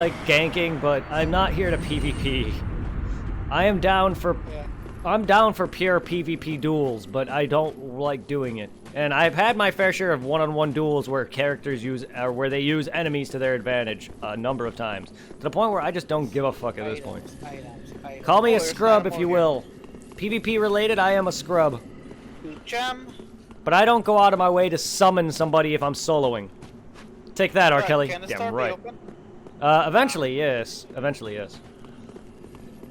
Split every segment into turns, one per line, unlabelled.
like ganking, but I'm not here to PvP. I am down for...
Yeah.
I'm down for pure PvP duels, but I don't like doing it. And I've had my fair share of one-on-one duels where characters use, or where they use enemies to their advantage a number of times. To the point where I just don't give a fuck at this point.
Items.
Call me
Oh,
a
there's
scrub
an
if you
ammo
will. PvP related, I am a scrub.
here. Gem.
But I don't go out of my way to summon somebody if I'm soloing. Take that, R. Kelly.
Can the
Damn
store be
right.
open?
Eventually, yes. Eventually, yes.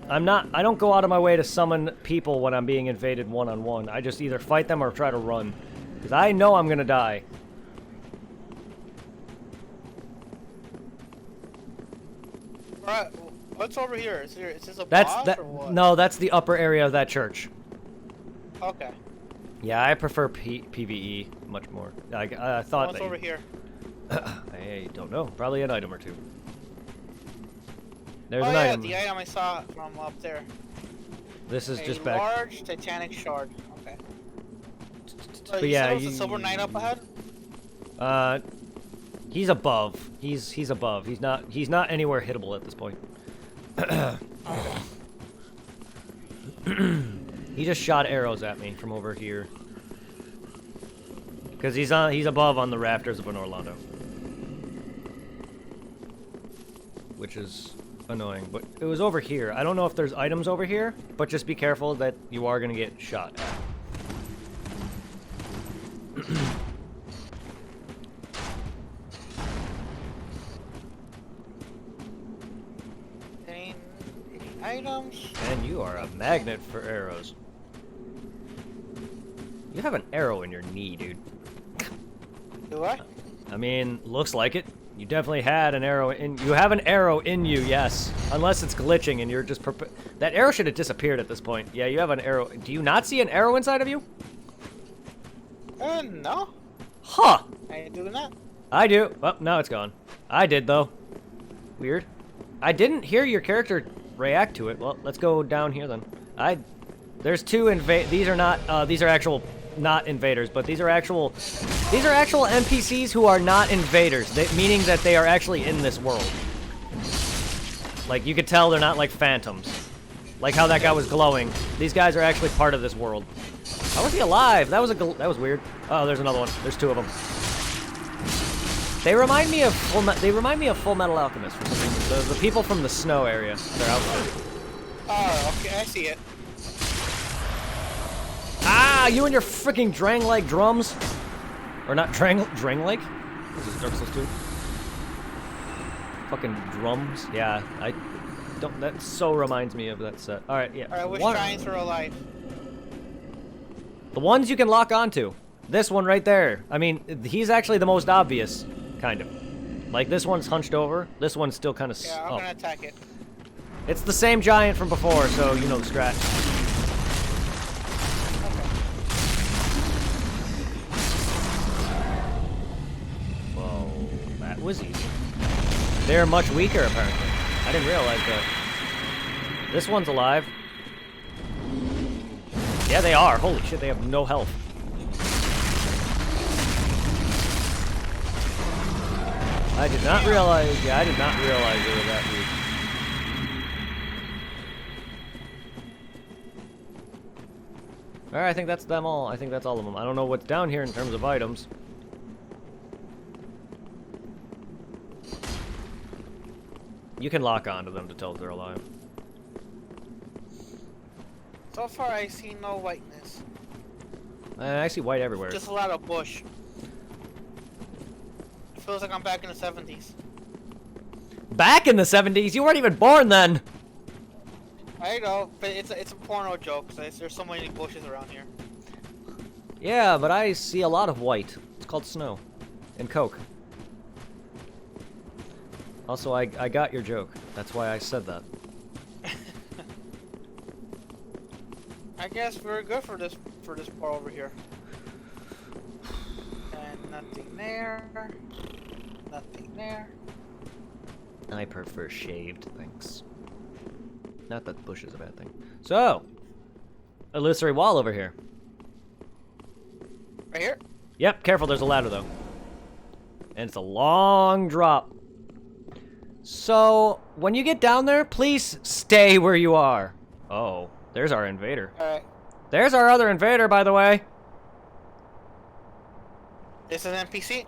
I don't go out of my way to summon people when I'm being invaded one-on-one. I just either fight them or try to run. Because I know I'm gonna die.
Alright, what's over here? Is this a boss or what?
No, that's the upper area of that church.
Okay.
Yeah, I prefer PvE much more. I thought
What's
that
over here?
I don't know. Probably an item or two. There's
Oh
an
yeah,
item.
the item I saw from up there.
This is
A
just back.
large titanic shard. Okay.
But
You
yeah,
said it was a silver knight up ahead?
He's above. He's above. He's not anywhere hittable at this point. He just shot arrows at me from over here. Cause he's above on the rafters of an Orlando. Which is annoying, but it was over here. I don't know if there's items over here, but just be careful that you are gonna get shot at.
Any items?
And you are a magnet for arrows. You have an arrow in your knee, dude.
Do I?
I mean, looks like it. You definitely had an arrow in... You have an arrow in you, yes. Unless it's glitching and you're just... That arrow should have disappeared at this point. Yeah, you have an arrow. Do you not see an arrow inside of you?
No.
Huh.
I do not.
I do. Oh, now it's gone. I did, though. Weird. I didn't hear your character react to it. Well, let's go down here, then. There's two These are not... these are actual... Not invaders, but these are actual NPCs who are not invaders, meaning that they are actually in this world. Like, you could tell they're not like phantoms. Like how that guy was glowing. These guys are actually part of this world. How was he alive? That was weird. Oh, there's another one. There's two of them. They remind me of Full Metal Alchemist for some reason. The people from the snow area. Their outfit.
Oh, okay, I see it.
Ah, you and your freaking Drang-like drums. Or not Drang-like? This is Dark Souls 2. Fucking drums. Yeah, I don't... That so reminds me of that set. Alright, yeah.
Alright, which giants are alive?
The ones you can lock onto. This one right there. I mean, he's actually the most obvious, kind of. Like, this one's hunched over. This one's still kind of...
Yeah, I'm gonna attack it.
It's the same giant from before, so you know the strat. Was easy. They're much weaker, apparently. I didn't realize that. This one's alive. Yeah, they are. Holy shit, they have no health. I did not realize... Yeah, I did not realize they were that weak. Alright, I think that's them all. I think that's all of them. I don't know what's down here in terms of items. You can lock onto them to tell if they're alive.
So far, I see no whiteness.
I see white everywhere.
Just a lot of bush. It feels like I'm back in the 70s.
Back in the 70s? You weren't even born then!
I know, but it's a porno joke, because there's so many bushes around here.
Yeah, but I see a lot of white. It's called snow. And Coke. Also, I got your joke. That's why I said that.
I guess we're good for this part over here. And nothing there. Nothing there.
I prefer shaved, thanks. Not that bush is a bad thing. So, illusory wall over here.
Right here?
Yep, careful, there's a ladder though. And it's a long drop. So, when you get down there, please stay where you are. Oh, there's our invader.
Alright.
There's our other invader, by the way.
This is an NPC?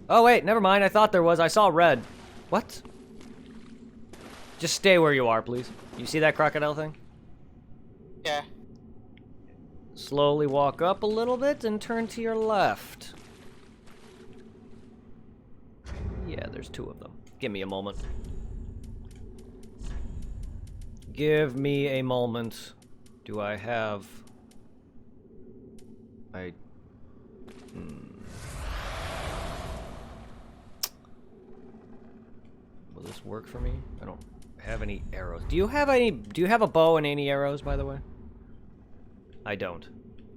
Oh, wait, never mind. I thought there was. I saw red. What? Just stay where you are, please. You see that crocodile thing?
Yeah.
Slowly walk up a little bit and turn to your left. Yeah, there's 2 of them. Give me a moment. Give me a moment. Do I have... Will this work for me? I don't have any arrows. Do you have a bow and any arrows, by the way? I don't.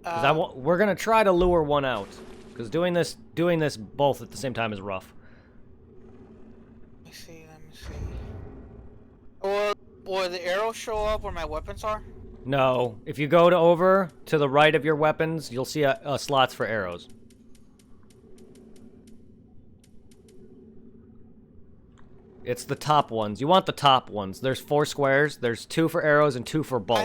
Because we're gonna try to lure one out. Because doing this both at the same time is rough.
Let me see. Will the arrows show up where my weapons are?
No. If you go over to the right of your weapons, you'll see slots for arrows. It's the top ones. You want the top ones. There's 4 squares. There's 2 for arrows and 2 for bolts.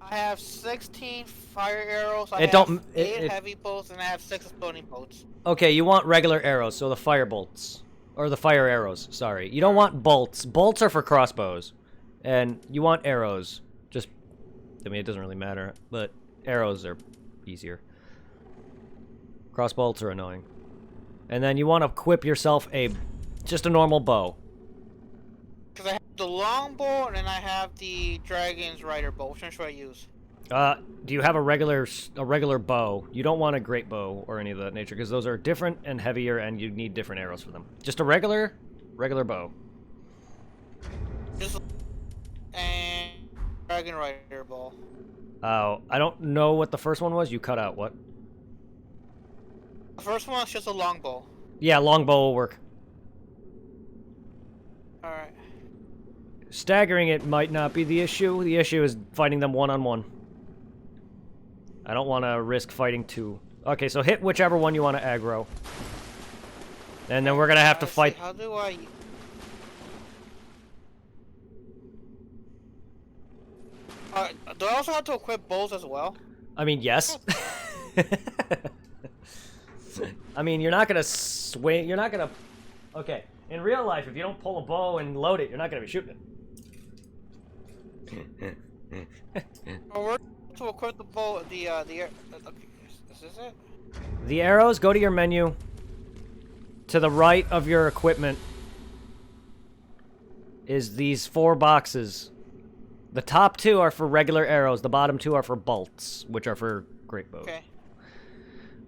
I have 16 fire arrows. I
It
have
don't-
8 heavy bolts, and I have 6 exploding bolts.
Okay, you want regular arrows, so the fire bolts. Or the fire arrows, sorry. You don't want bolts. Bolts are for crossbows. And you want arrows. Just, I mean, it doesn't really matter, but arrows are easier. Cross bolts are annoying. And then you want to equip yourself just a normal bow.
Because I have the longbow, and then I have the dragon's rider bow. Which one should I use?
Do you have a regular bow? You don't want a great bow or any of that nature, because those are different and heavier, and you need different arrows for them. Just a regular bow.
Just and dragon rider bow.
Oh, I don't know what the first one was. You cut out what?
The first one is just a longbow.
Yeah, longbow will work.
Alright.
Staggering it might not be the issue. The issue is fighting them one-on-one. I don't want to risk fighting 2. Okay, so hit whichever one you want to aggro. And then we're going to have to fight...
How do I... do I also have to equip bows as well?
I mean, yes. I mean, you're not going to swing... You're not going to... Okay, in real life, if you don't pull a bow and load it, you're not going to be shooting it.
We're to equip the bow, okay, is this it?
The arrows, go to your menu. To the right of your equipment is these 4 boxes. The top 2 are for regular arrows. The bottom 2 are for bolts, which are for great bows.
Okay.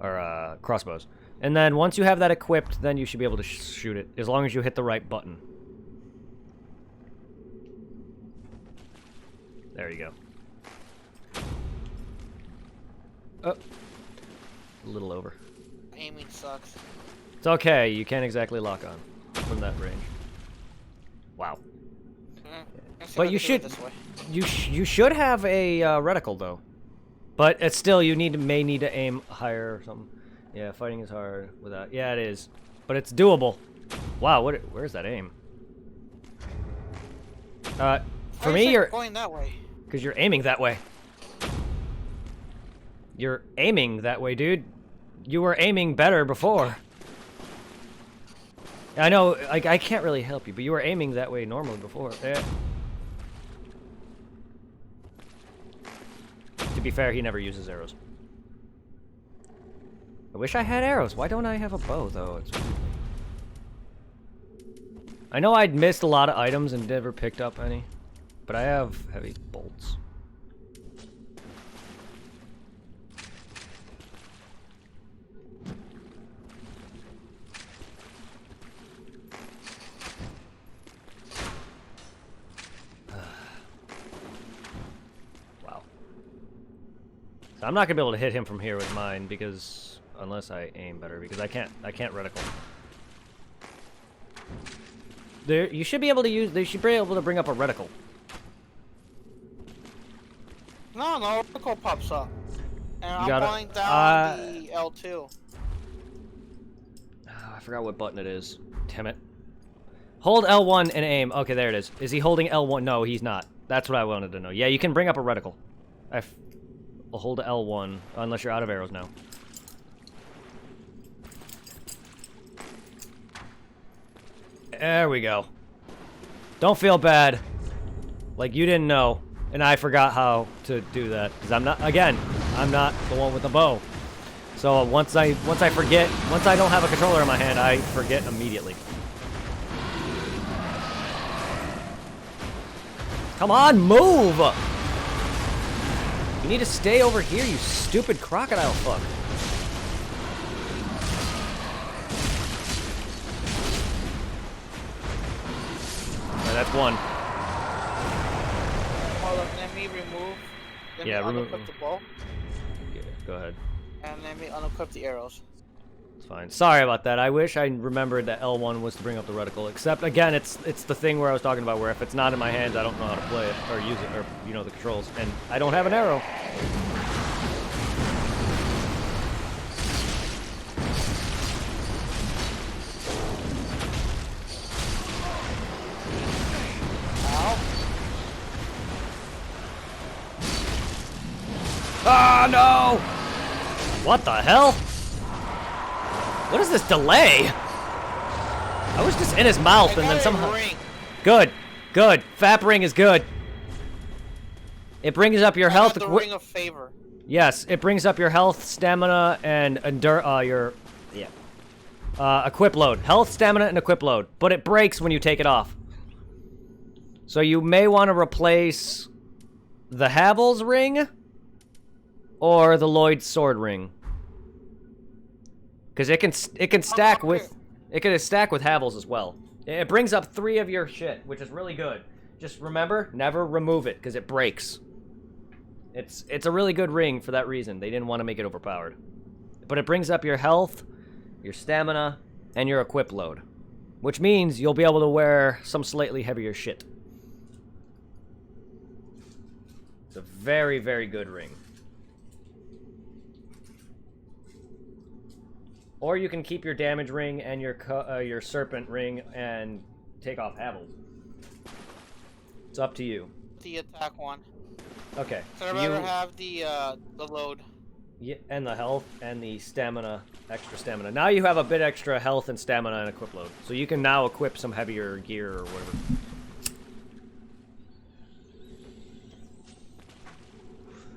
Or crossbows. And then once you have that equipped, then you should be able to shoot it, as long as you hit the right button. There you go. Oh. A little over.
Aiming sucks.
It's okay, you can't exactly lock on from that range. Wow. But you should you should have a reticle though. But it's still may need to aim higher or something. Yeah, fighting is hard without. Yeah, it is. But it's doable. Wow, where's that aim? For me, you're
going that way.
Because you're aiming that way. You're aiming that way, dude. You were aiming better before. I know, I can't really help you, but you were aiming that way normally before. Yeah. To be fair, he never uses arrows. I wish I had arrows. Why don't I have a bow, though? It's weird. I know I'd missed a lot of items and never picked up any, but I have heavy bolts. I'm not gonna be able to hit him from here with mine because unless I aim better, because I can't reticle. You should be able to use. They should be able to bring up a reticle.
No, reticle pops up, and
You
I'm going down the L2.
I forgot what button it is. Damn it. Hold L1 and aim. Okay, there it is. Is he holding L1? No, he's not. That's what I wanted to know. Yeah, you can bring up a reticle. I'll hold L1, unless you're out of arrows now. There we go. Don't feel bad. Like you didn't know, and I forgot how to do that. Because I'm not the one with the bow. So once I forget, once I don't have a controller in my hand, I forget immediately. Come on, move! You need to stay over here, you stupid crocodile fuck. Alright, that's one.
Hold on, let me remove. Let me unequip the bow.
Yeah, go ahead.
And let me unequip the arrows.
It's fine. Sorry about that. I wish I remembered that L1 was to bring up the reticle. Except, again, it's the thing where I was talking about where if it's not in my hands, I don't know how to play it or use it or, you know, the controls. And I don't have an arrow. Ah, no! What the hell? What is this delay? I was just in his mouth and then somehow... Good. Good. Fap ring is good. It brings up your health...
The ring of favor.
Yes, it brings up your health, stamina, and your... Yeah. Equip load. Health, stamina, and equip load. But it breaks when you take it off. So you may want to replace the Havel's ring or the Lloyd's sword ring. Because it can stack with Havel's as well. It brings up 3 of your shit, which is really good. Just remember, never remove it because it breaks. It's a really good ring for that reason. They didn't want to make it overpowered. But it brings up your health, your stamina, and your equip load, which means you'll be able to wear some slightly heavier shit. It's a very, very good ring. Or you can keep your damage ring and your serpent ring and take off Havel's. It's up to you.
The attack one.
Okay.
So I'd rather have the load.
Yeah, and the health and the stamina, extra stamina. Now you have a bit extra health and stamina and equip load. So you can now equip some heavier gear or whatever.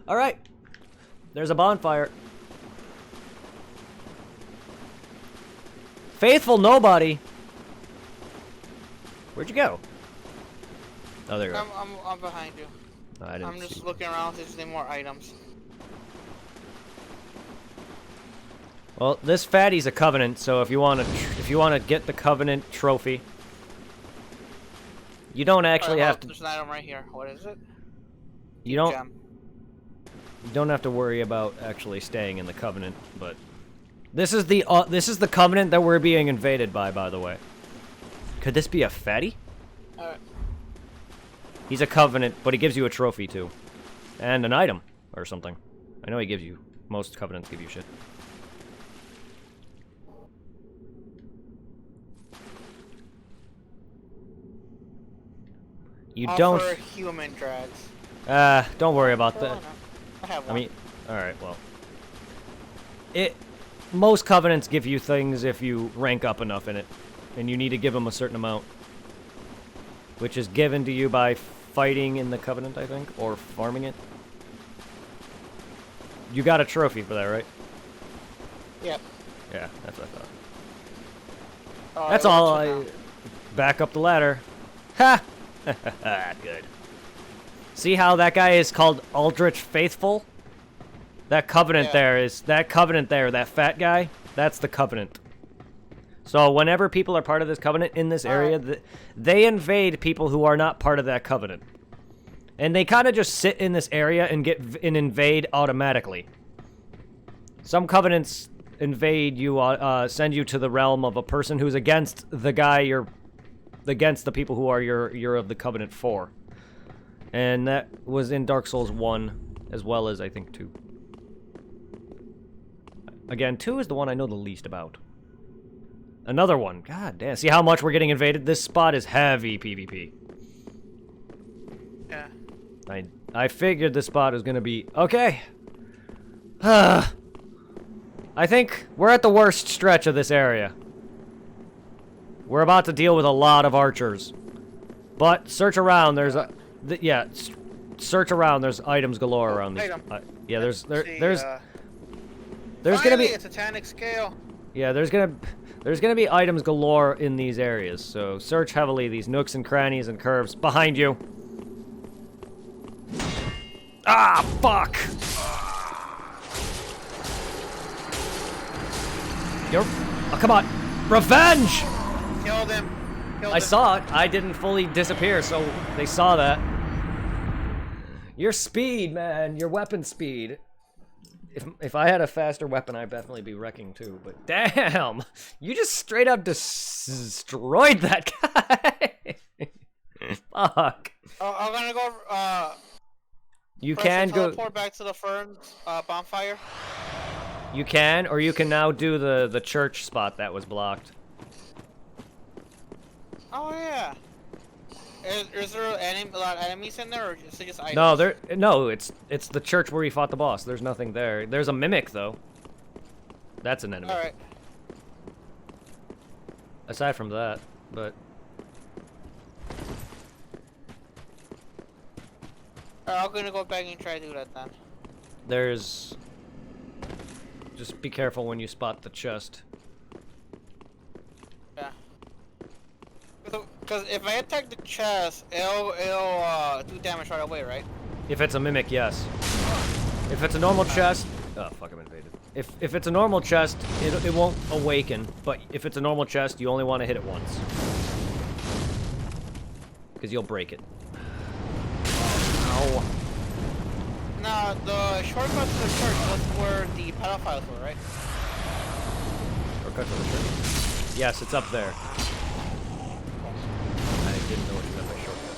Alright. There's a bonfire. Faithful nobody. Where'd you go? Oh, there you go.
I'm behind you.
Oh, I didn't
I'm just
see.
looking around if there's any more items.
Well, this fatty's a covenant, so if you want to get the covenant trophy, you don't actually have to.
There's an item right here. What is it?
You don't.
Gem.
You don't have to worry about actually staying in the covenant, but this is the covenant that we're being invaded by the way. Could this be a fatty?
Alright.
He's a covenant, but he gives you a trophy too. And an item or something. I know he gives you, most covenants give you shit. You don't.
Offer human drags.
Don't worry about that.
I have one.
I mean, alright, well. Most covenants give you things if you rank up enough in it. And you need to give them a certain amount. Which is given to you by fighting in the covenant, I think, or farming it. You got a trophy for that, right?
Yep.
Yeah, that's what I thought.
Oh,
That's all. Back up the ladder. Ha! Good. See how that guy is called Aldrich Faithful? That covenant there, that fat guy, that's the covenant. So whenever people are part of this covenant in this area, they invade people who are not part of that covenant. And they kind of just sit in this area and invade automatically. Some covenants invade you, send you to the realm of a person who's against the guy against the people who are you're of the covenant for. And that was in Dark Souls 1, as well as I think 2. Again, 2 is the one I know the least about. Another one. God damn. See how much we're getting invaded? This spot is heavy PvP.
Yeah.
I figured this spot was gonna be... Okay. I think we're at the worst stretch of this area. We're about to deal with a lot of archers. But search around, there's a... search around, there's items galore around these. Yeah, there's gonna be...
a Titanic scale.
Yeah, there's gonna be items galore in these areas, so search heavily these nooks and crannies and curves. Behind you. Ah, fuck! Oh, come on. Revenge!
Killed him.
I saw it. I didn't fully disappear, so they saw that. Your speed, man. Your weapon speed. If I had a faster weapon, I'd definitely be wrecking too, but damn! You just straight up destroyed that guy! Fuck.
Oh, I'm gonna go,
You can go...
teleport back to the Fern, bonfire.
You can, or you can now do the church spot that was blocked.
Oh, yeah. Is there a lot of enemies in there, or is it just items?
No, it's the church where we fought the boss. There's nothing there. There's a mimic though. That's an enemy.
All right.
Aside from that, but
I'm gonna go back and try to do that then.
there's... Just be careful when you spot the chest.
Yeah. Because if I attack the chest, it'll do damage right away, right?
If it's a mimic, yes. If it's a normal chest... Oh, fuck, I'm invaded. If it's a normal chest, it won't awaken. But if it's a normal chest, you only want to hit it once. Because you'll break it. Ow.
Now, the shortcut to the church, that's where the pedophiles were, right?
Shortcut to the church. Yes, it's up there. I didn't know what you meant by shortcut.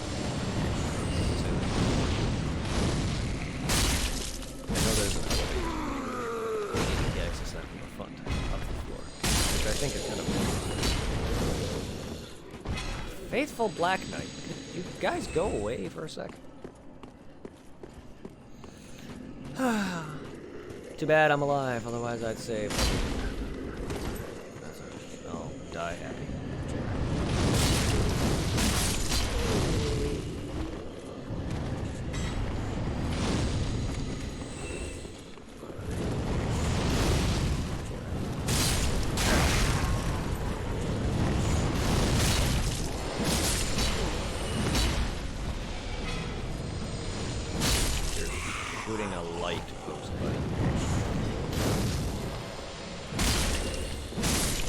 I know there's an elevator. You need to access that from the front, up the floor. Which I think is kind of... Faithful Black Knight. Could you guys go away for a sec? Too bad I'm alive, otherwise I'd say... I'll die happy. Shooting a light post button.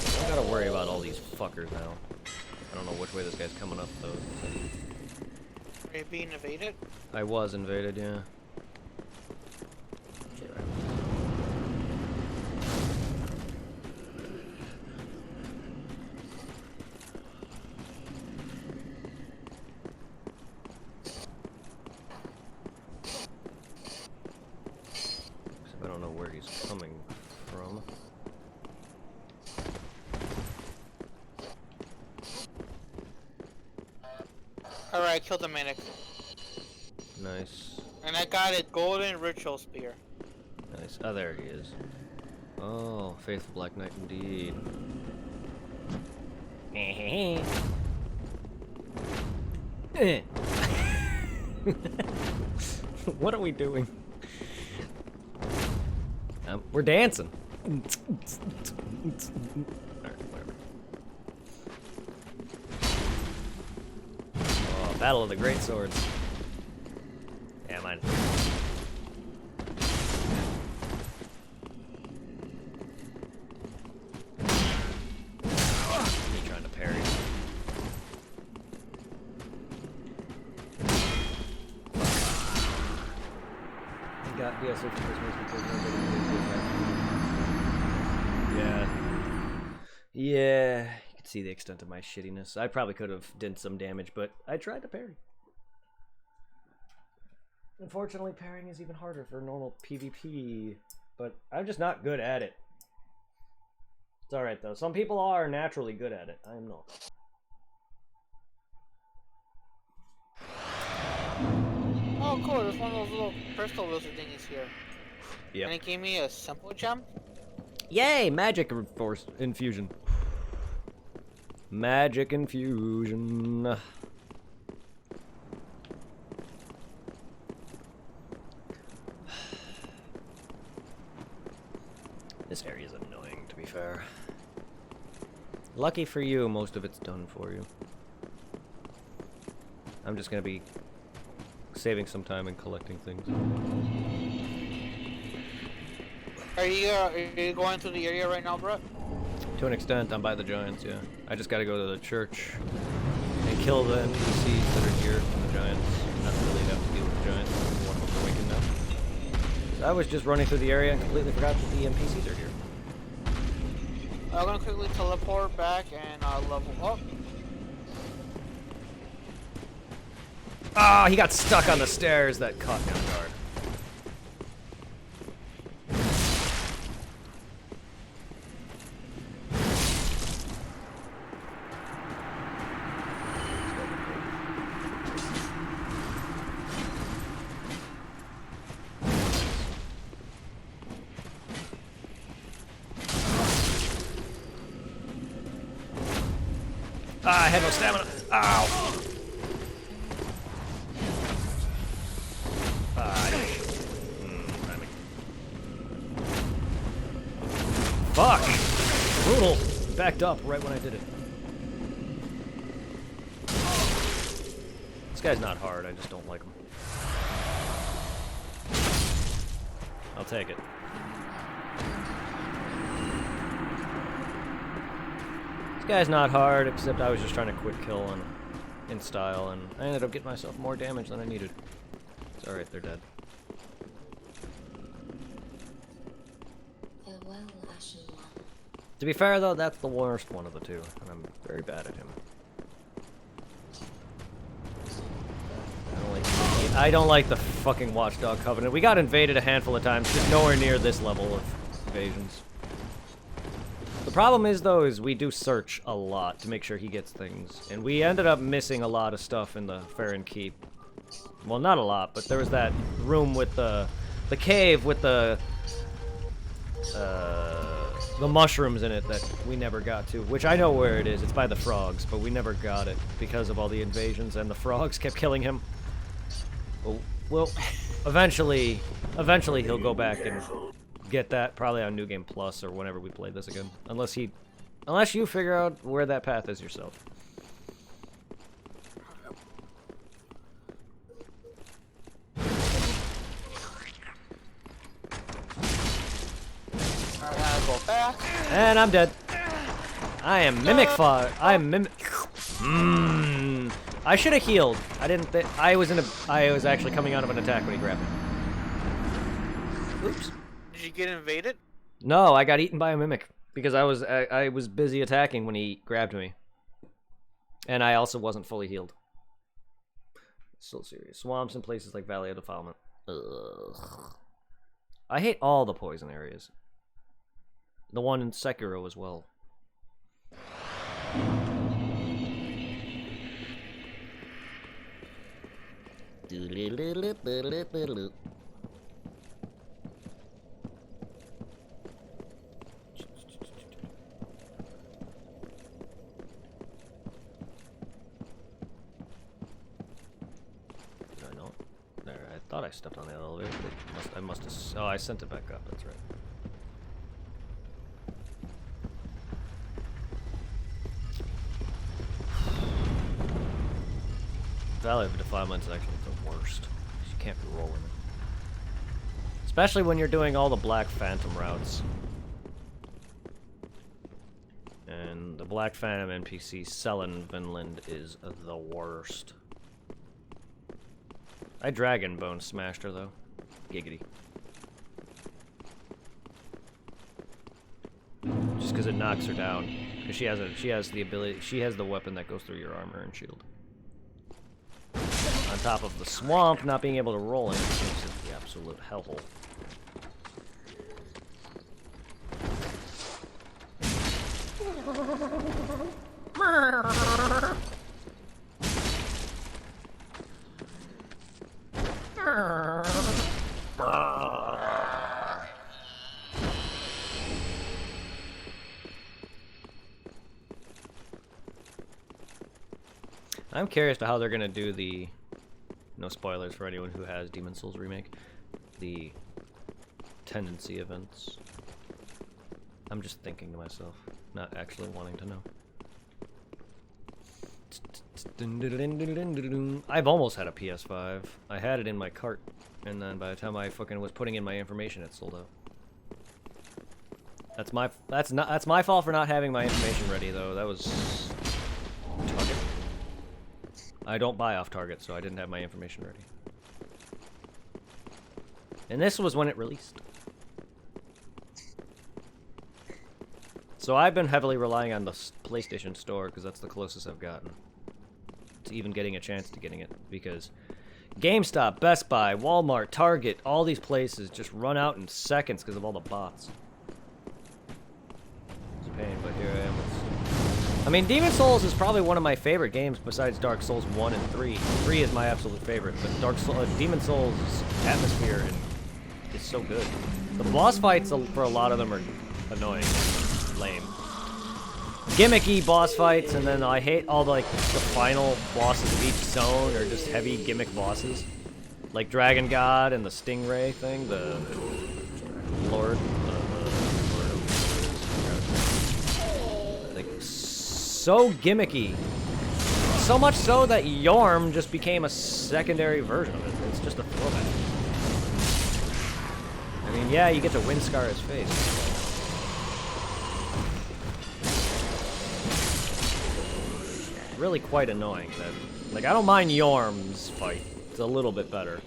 I don't gotta worry about all these fuckers now. I don't know which way this guy's coming up though.
Are you being invaded?
I was invaded, yeah. Okay, right. I don't know where he's coming from.
Alright, I killed the manic.
Nice.
And I got a golden ritual spear.
Nice. Oh, there he is. Oh, Faithful Black Knight indeed. What are we doing? We're dancing. Alright, whatever. Oh, Battle of the Great Swords. Yeah, mine. Me trying to parry. Got yes, if yeah. Yeah, you can see the extent of my shittiness. I probably could have done some damage, but I tried to parry. Unfortunately, parrying is even harder for normal PvP, but I'm just not good at it. It's alright though. Some people are naturally good at it. I am not.
Oh, cool. There's one of those little crystal lizard thingies here.
Yep.
And it gave me a simple gem.
Yay! Magic force infusion. Magic infusion. This area is annoying, to be fair. Lucky for you, most of it's done for you. I'm just gonna be saving some time and collecting things.
Are you going to the area right now, Brett?
To an extent, I'm by the giants, yeah. I just gotta go to the church and kill the NPCs that are here from the giants. Not really have to deal with the giants. One of them's awakened now. So I was just running through the area and completely forgot that the NPCs are here.
I'm gonna quickly teleport back and level up.
Ah, he got stuck on the stairs. That caught me off guard. Ah, I had no stamina. Ow! Fuck! Brutal! Backed up right when I did it. This guy's not hard, I just don't like him. I'll take it. This guy's not hard, except I was just trying to quick kill in style, and I ended up getting myself more damage than I needed. It's alright, they're dead. To be fair, though, that's the worst one of the two, and I'm very bad at him. I don't like the fucking Watchdog Covenant. We got invaded a handful of times, just nowhere near this level of invasions. The problem is, though, is we do search a lot to make sure he gets things, and we ended up missing a lot of stuff in the Farron Keep. Well, not a lot, but there was that room with the cave with the mushrooms in it that we never got to, which I know where it is. It's by the frogs, but we never got it because of all the invasions, and the frogs kept killing him. Well, eventually he'll go back and get that, probably on New Game Plus or whenever we play this again. Unless you figure out where that path is yourself.
Go back.
And I'm dead. I am mimic fire. I am mimic. I should have healed. I didn't. I was actually coming out of an attack when he grabbed me. Oops.
Did you get invaded?
No, I got eaten by a mimic because I was busy attacking when he grabbed me, and I also wasn't fully healed. So serious. Swamps and places like Valley of Defilement. Ugh. I hate all the poison areas. The one in Sekiro as well. I know. There, I thought I stepped on the elevator. I must have. Oh, I sent it back up. That's right. Valley of Defilement is actually the worst. You can't be rolling it. Especially when you're doing all the Black Phantom routes. And the Black Phantom NPC selling Vinland is the worst. I Dragon Bone smashed her though. Giggity. Just because it knocks her down. Because she has the ability, she has the weapon that goes through your armor and shield. On top of the swamp not being able to roll in it makes it the absolute hellhole. I'm curious to how they're gonna do the, no spoilers for anyone who has Demon Souls Remake, the tendency events. I'm just thinking to myself, not actually wanting to know. I've almost had a PS5. I had it in my cart, and then by the time I fucking was putting in my information, it sold out. That's my fault for not having my information ready, though. That was Target. I don't buy off Target, so I didn't have my information ready. And this was when it released. So I've been heavily relying on the PlayStation Store, because that's the closest I've gotten to even getting a chance to getting it. Because GameStop, Best Buy, Walmart, Target, all these places just run out in seconds because of all the bots. It's a pain, but here I am. I mean, Demon Souls is probably one of my favorite games besides Dark Souls 1 and 3. 3 is my absolute favorite, but Demon Souls' atmosphere is so good. The boss fights for a lot of them are annoying, lame. Gimmicky boss fights, and then I hate all the final bosses of each zone are just heavy gimmick bosses. Like Dragon God and the Stingray thing, the Lord. So gimmicky. So much so that Yorm just became a secondary version of it. It's just a throwback. I mean, yeah, you get to Windscar his face. Really quite annoying. That, I don't mind Yorm's fight. It's a little bit better.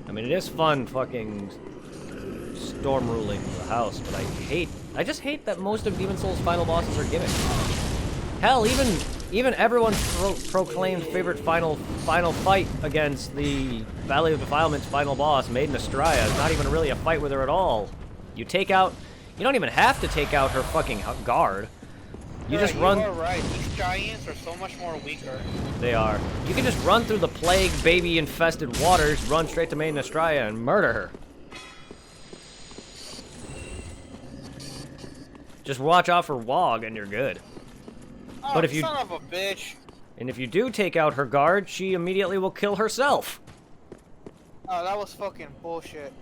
I mean, it is fun fucking storm ruling the house, but I just hate that most of Demon Souls' final bosses are gimmicks. Hell, even everyone's proclaimed favorite final fight against the Valley of Defilement's final boss, Maiden Estrella, is not even really a fight with her at all. You don't even have to take out her fucking guard. You just run.
You're right. These giants are so much more weaker.
They are. You can just run through the plague baby infested waters, run straight to Maiden Estrella, and murder her. Just watch out for Wog and you're good.
Oh,
but if you
son of a bitch.
And if you do take out her guard, she immediately will kill herself.
Oh, that was fucking bullshit.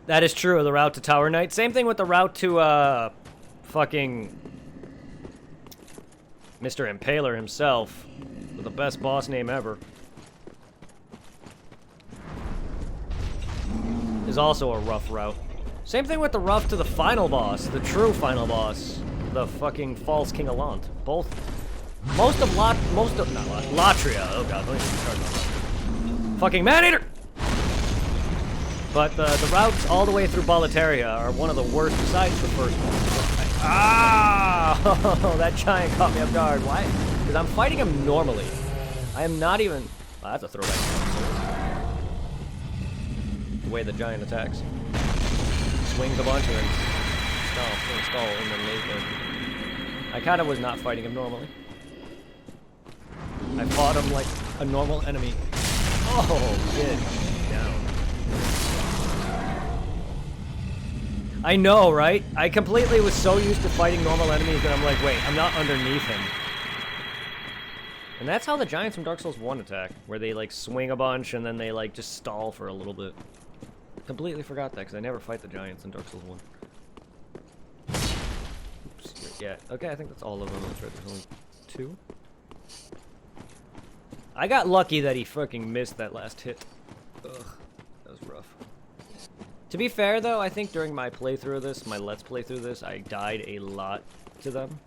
That is true of the route to Tower Knight. Same thing with the route to fucking Mr. Impaler himself, with the best boss name ever. Is also a rough route. Same thing with the rough to the final boss, the true final boss, the fucking false King Alant. Most of Latria. Oh god, let me start on that. Fucking man-eater! But the routes all the way through Boletaria are one of the worst besides the first one. Ah! That giant caught me off guard. Why? Because I'm fighting him normally. I am not even. Oh, that's a throwback. The way the giant attacks. Swings a bunch and then stall, and then laser. I kind of was not fighting him normally. I fought him like a normal enemy. Oh, shit. Down. I know, right? I completely was so used to fighting normal enemies that I'm like, wait, I'm not underneath him. And that's how the giants from Dark Souls 1 attack, where they like swing a bunch and then they like just stall for a little bit. Completely forgot that because I never fight the giants in Dark Souls 1. Oops. Yeah, okay, I think that's all of them. That's right, there's only 2. I got lucky that he fucking missed that last hit. Ugh, that was rough. To be fair, though, I think during my playthrough of this, my Let's Play through this, I died a lot to them.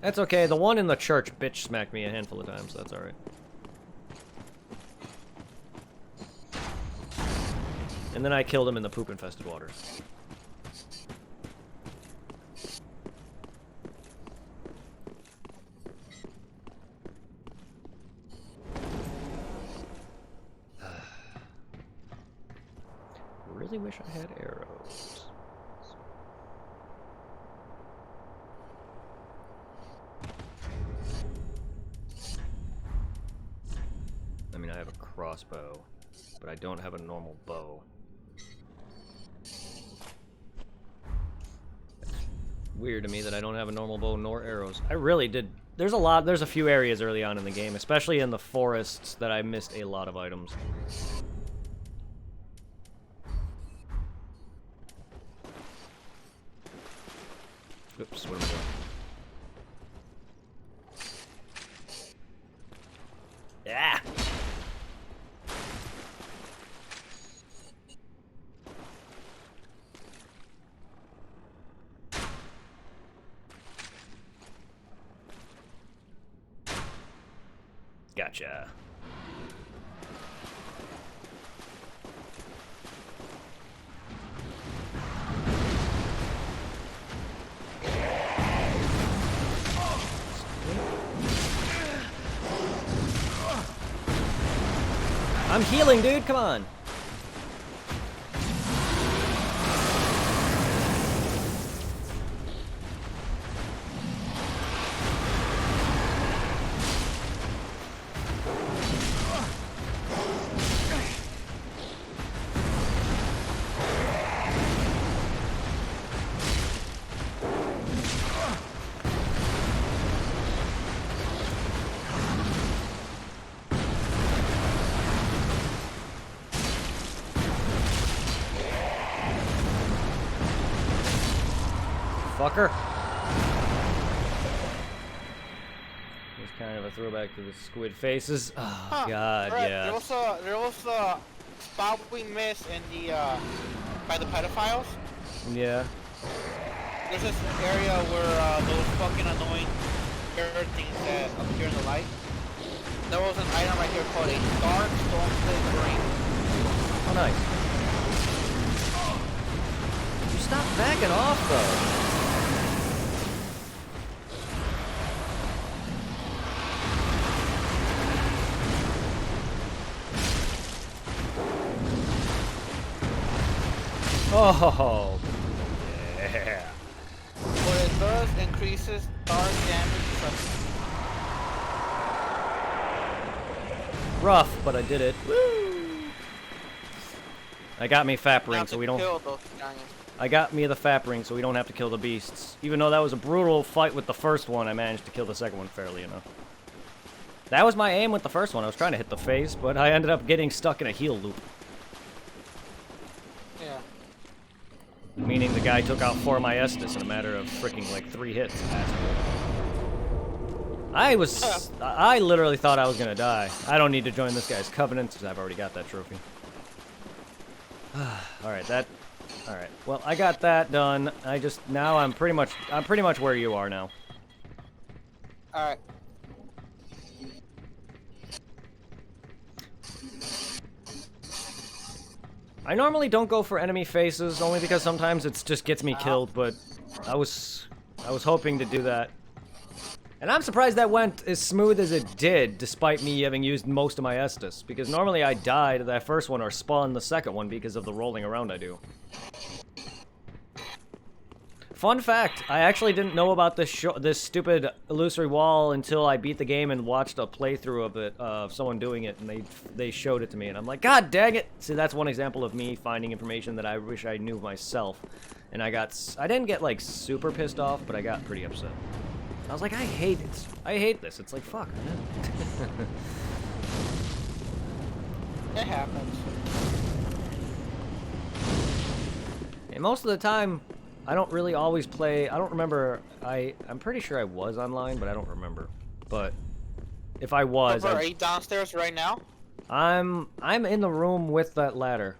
That's okay. The one in the church bitch smacked me a handful of times, so that's alright. And then I killed him in the poop-infested waters. really wish I had arrows. I mean, I have a crossbow, but I don't have a normal bow. It's weird to me that I don't have a normal bow nor arrows. I really did. There's a few areas early on in the game, especially in the forests, that I missed a lot of items. Oops, what am I doing? Yeah. Gotcha. I'm healing, dude. Come on. Fucker. It's kind of a throwback to the squid faces. Oh god,
right.
yeah.
There was a spot we missed in the by the pedophiles.
Yeah.
There's this area where those fucking annoying bird things that appear in the light. There was an item right here called a dark storm ring.
Oh, nice. You stop backing off, though. Oh, yeah.
What it does increases dark damage.
Rough, but I did it. Woo! I got me FAP ring, so we don't.
Kill those giants.
I got me the FAP ring, so we don't have to kill the beasts. Even though that was a brutal fight with the first one, I managed to kill the second one fairly enough. That was my aim with the first one. I was trying to hit the face, but I ended up getting stuck in a heal loop.
Yeah.
Meaning the guy took out 4 of my Estus in a matter of freaking like 3 hits. I literally thought I was gonna die. I don't need to join this guy's covenant because I've already got that trophy. Alright, well, I got that done. Now I'm pretty much where you are now.
Alright.
I normally don't go for enemy faces, only because sometimes it just gets me killed, but I was hoping to do that. And I'm surprised that went as smooth as it did, despite me having used most of my Estus, because normally I die to that first one or spawn the second one because of the rolling around I do. Fun fact, I actually didn't know about this stupid illusory wall until I beat the game and watched a playthrough of it, of someone doing it, and they showed it to me, and I'm like, God dang it! See, that's one example of me finding information that I wish I knew myself. And I didn't get, like, super pissed off, but I got pretty upset. I was like, I hate it. I hate this. It's like, fuck, man.
It happens.
And most of the time, I don't really always play. I don't remember. I'm pretty sure I was online, but I don't remember. But if I was,
are you downstairs right now?
I'm in the room with that ladder.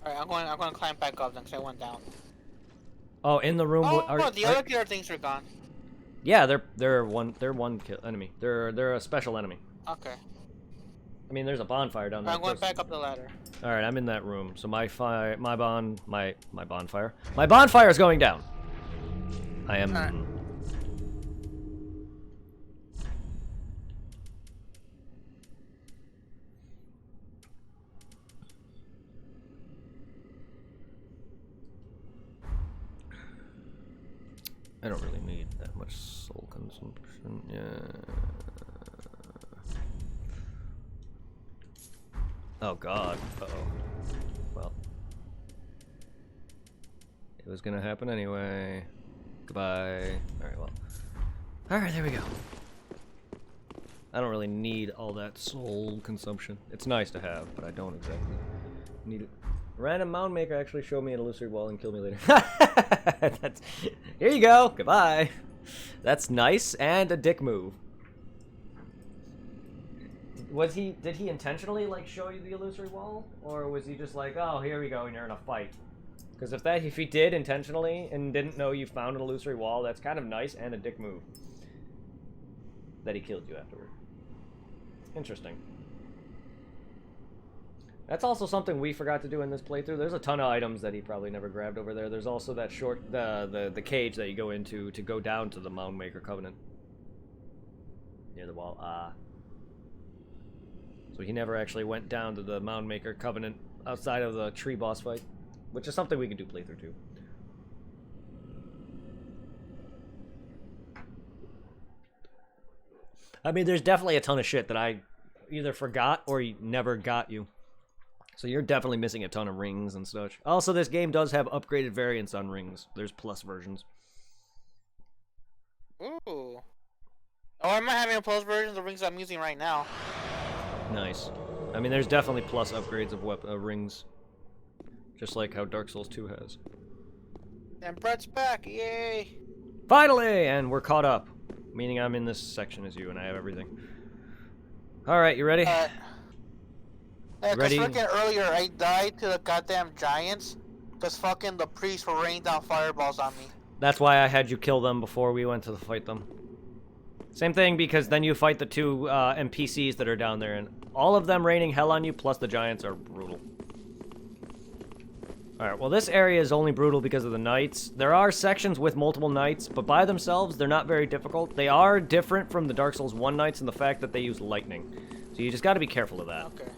Alright, I'm going to climb back up then, because I went down.
Oh, in the room.
Oh, the other killer things are gone.
Yeah, they're one enemy. They're a special enemy.
Okay.
I mean, there's a bonfire down there.
I'm going back up the ladder.
All right, I'm in that room. So my bonfire is going down. I am.
Right.
I don't really need that much soul consumption. Yeah. Oh god. Uh-oh. Well. It was gonna happen anyway. Goodbye. Alright, well. Alright, there we go. I don't really need all that soul consumption. It's nice to have, but I don't exactly need it. Random mound maker actually showed me an illusory wall and killed me later. Here you go. Goodbye. That's nice and a dick move. Did he intentionally like show you the illusory wall, or was he just like, oh, here we go, and you're in a fight? Because if he did intentionally and didn't know you found an illusory wall, that's kind of nice and a dick move. That he killed you afterward. Interesting. That's also something we forgot to do in this playthrough. There's a ton of items that he probably never grabbed over there. There's also that the cage that you go into to go down to the Mound Maker Covenant. Near the wall. So he never actually went down to the Mound Maker Covenant outside of the tree boss fight. Which is something we can do playthrough too. I mean, there's definitely a ton of shit that I either forgot or never got you. So you're definitely missing a ton of rings and such. Also, this game does have upgraded variants on rings. There's plus versions.
Ooh. Oh, I'm not having a plus version of the rings I'm using right now.
Nice. I mean, there's definitely plus upgrades of rings. Just like how Dark Souls 2 has.
And Brett's back, yay!
Finally! And we're caught up. Meaning I'm in this section as you and I have everything. Alright, you ready?
Yeah,
Ready?
cause fucking earlier I died to the goddamn giants. Cause fucking the priests were raining down fireballs on me.
That's why I had you kill them before we went to fight them. Same thing, because then you fight the two NPCs that are down there, and all of them raining hell on you, plus the giants are brutal. Alright, well this area is only brutal because of the knights. There are sections with multiple knights, but by themselves, they're not very difficult. They are different from the Dark Souls 1 knights in the fact that they use lightning. So you just gotta be careful of that.
Okay.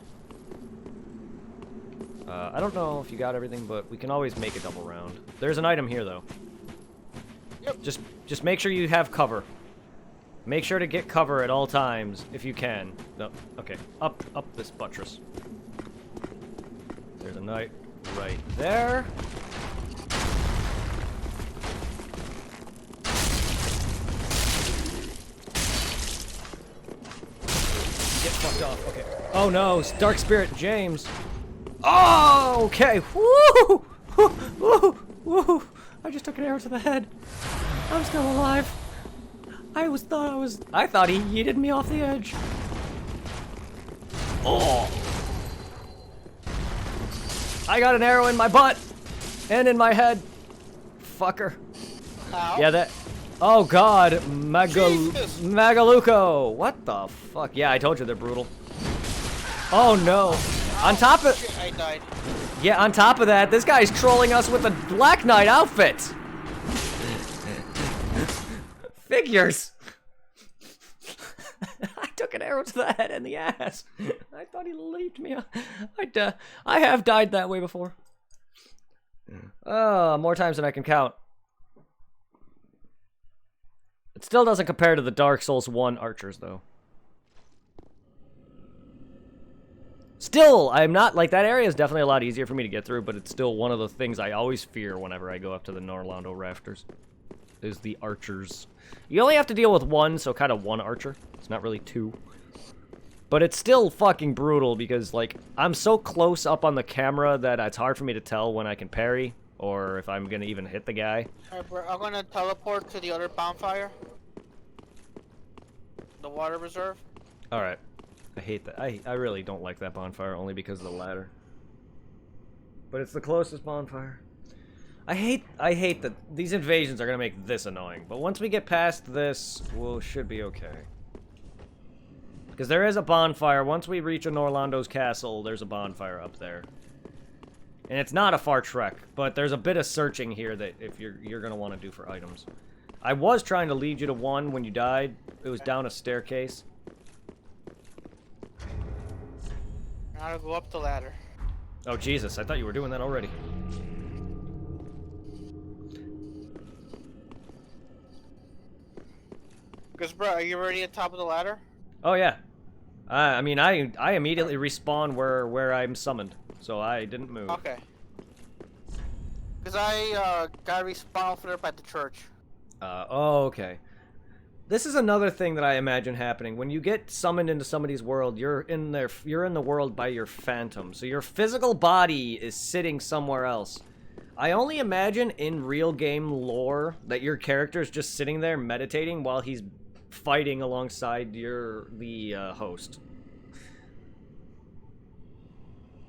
I don't know if you got everything, but we can always make a double round. There's an item here, though.
Yep.
Just make sure you have cover. Make sure to get cover at all times, if you can. No, okay, up this buttress. There's a knight right there. Get fucked off, okay. Oh no, Dark Spirit James. Oh, okay, woo! Woo! Woo! Woo! I just took an arrow to the head. I'm still alive. I thought he yeeted me off the edge. Oh! I got an arrow in my butt and in my head. Fucker.
Ow.
Yeah, that. Oh God,
Jesus.
Magaluko. What the fuck? Yeah, I told you they're brutal. Oh no. On top of.
Shit, I died.
Yeah, on top of that, this guy's trolling us with a Black Knight outfit. Figures. I took an arrow to the head and the ass. I thought he leaped me. I have died that way before. Oh, more times than I can count. It still doesn't compare to the Dark Souls 1 archers, though. Still, I'm not, like, that area is definitely a lot easier for me to get through, but it's still one of the things I always fear whenever I go up to the Norlando Rafters. Is the archers. You only have to deal with one, so kind of one archer. It's not really two. But it's still fucking brutal because, like, I'm so close up on the camera that it's hard for me to tell when I can parry or if I'm gonna even hit the guy.
Alright, bro, I'm gonna teleport to the other bonfire. The water reserve.
Alright. I hate that. I really don't like that bonfire only because of the ladder. But it's the closest bonfire. I hate that these invasions are gonna make this annoying, but once we get past this, we should be okay. Because there is a bonfire. Once we reach a Norlando's castle, there's a bonfire up there. And it's not a far trek, but there's a bit of searching here that if you're gonna want to do for items. I was trying to lead you to one when you died. It was down a staircase.
Now to go up the ladder.
Oh Jesus, I thought you were doing that already.
Cause bro, are you already at top of the ladder?
Oh yeah. I mean, I immediately respawn where I'm summoned, so I didn't move.
Okay. Cause I got respawned for up at the church.
Oh, okay. This is another thing that I imagine happening. When you get summoned into somebody's world, you're in the world by your phantom. So your physical body is sitting somewhere else. I only imagine in real game lore that your character is just sitting there meditating while he's fighting alongside the host.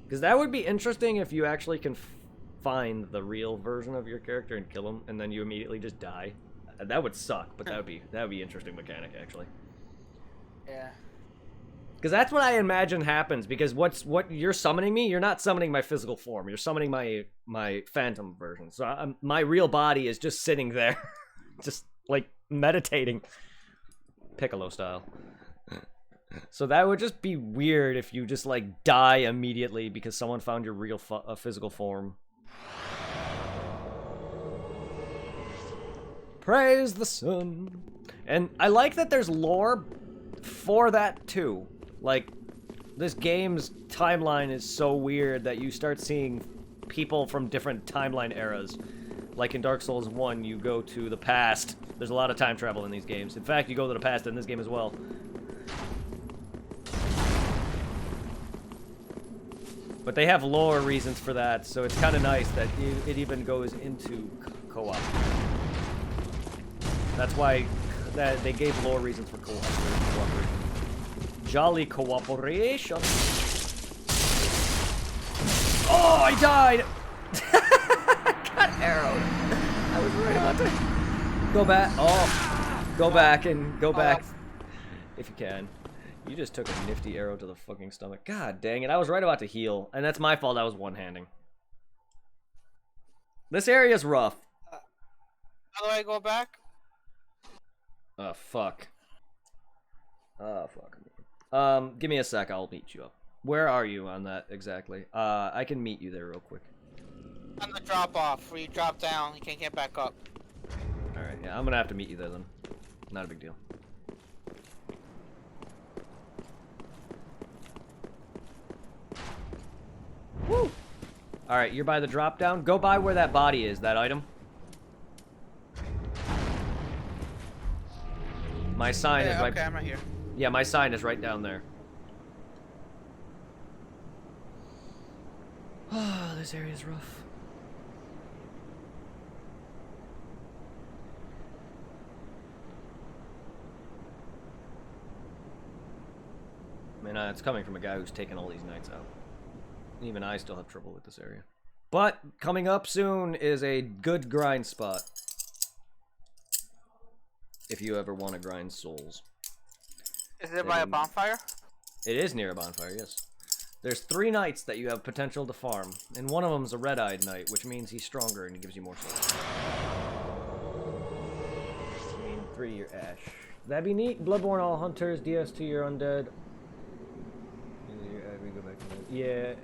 Because that would be interesting if you actually can find the real version of your character and kill him, and then you immediately just die. That would suck, but that would be interesting mechanic actually.
Yeah.
Because that's what I imagine happens. Because what you're summoning me, you're not summoning my physical form. You're summoning my phantom version. So my real body is just sitting there, just like meditating, Piccolo style. So that would just be weird if you just like die immediately because someone found your real physical form. Praise the sun. And I like that there's lore for that too. Like, this game's timeline is so weird that you start seeing people from different timeline eras. Like in Dark Souls 1, you go to the past. There's a lot of time travel in these games. In fact, you go to the past in this game as well. But they have lore reasons for that, so it's kind of nice that it even goes into co-op. That's why they gave lore reasons for cooperation. Jolly cooperation. Oh, I died! Got arrowed. I was right about to go back. Oh, go back and go back if you can. You just took a nifty arrow to the fucking stomach. God dang it! I was right about to heal, and that's my fault. I was one-handing. This area's rough.
How do I go back?
Fuck. Fuck. Give me a sec, I'll meet you up. Where are you on that exactly? I can meet you there real quick.
On the drop off, where you drop down, you can't get back up.
Alright, yeah, I'm gonna have to meet you there then. Not a big deal. Woo! Alright, you're by the drop down. Go by where that body is, that item. My sign is right.
Okay, I'm right here.
Yeah, my sign is right down there. Oh, this area's rough. I mean, it's coming from a guy who's taken all these nights out. Even I still have trouble with this area. But coming up soon is a good grind spot. If you ever want to grind souls.
Is it by a bonfire?
It is near a bonfire, yes. There's 3 knights that you have potential to farm, and one of them's a red-eyed knight, which means he's stronger and he gives you more souls. I mean, 3 your ash. That'd be neat. Bloodborne all hunters, DS2 your undead. Yeah.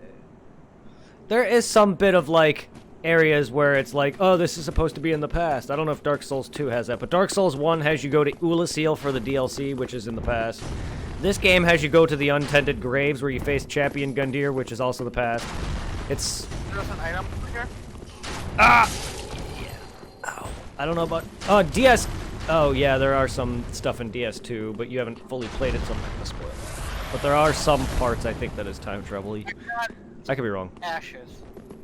There is some bit of like areas where it's like, oh, this is supposed to be in the past. I don't know if Dark Souls 2 has that, but Dark Souls 1 has you go to Ulasil for the DLC, which is in the past. This game has you go to the Untended Graves, where you face Champion Gundyr, which is also the past. It's...
There's an item here?
Ah! Yeah. Ow. I don't know about... Oh, DS... Oh, yeah, there are some stuff in DS2, but you haven't fully played it, so I'm not gonna spoil it. But there are some parts, I think, that is time travel-y. I could be wrong.
Ashes.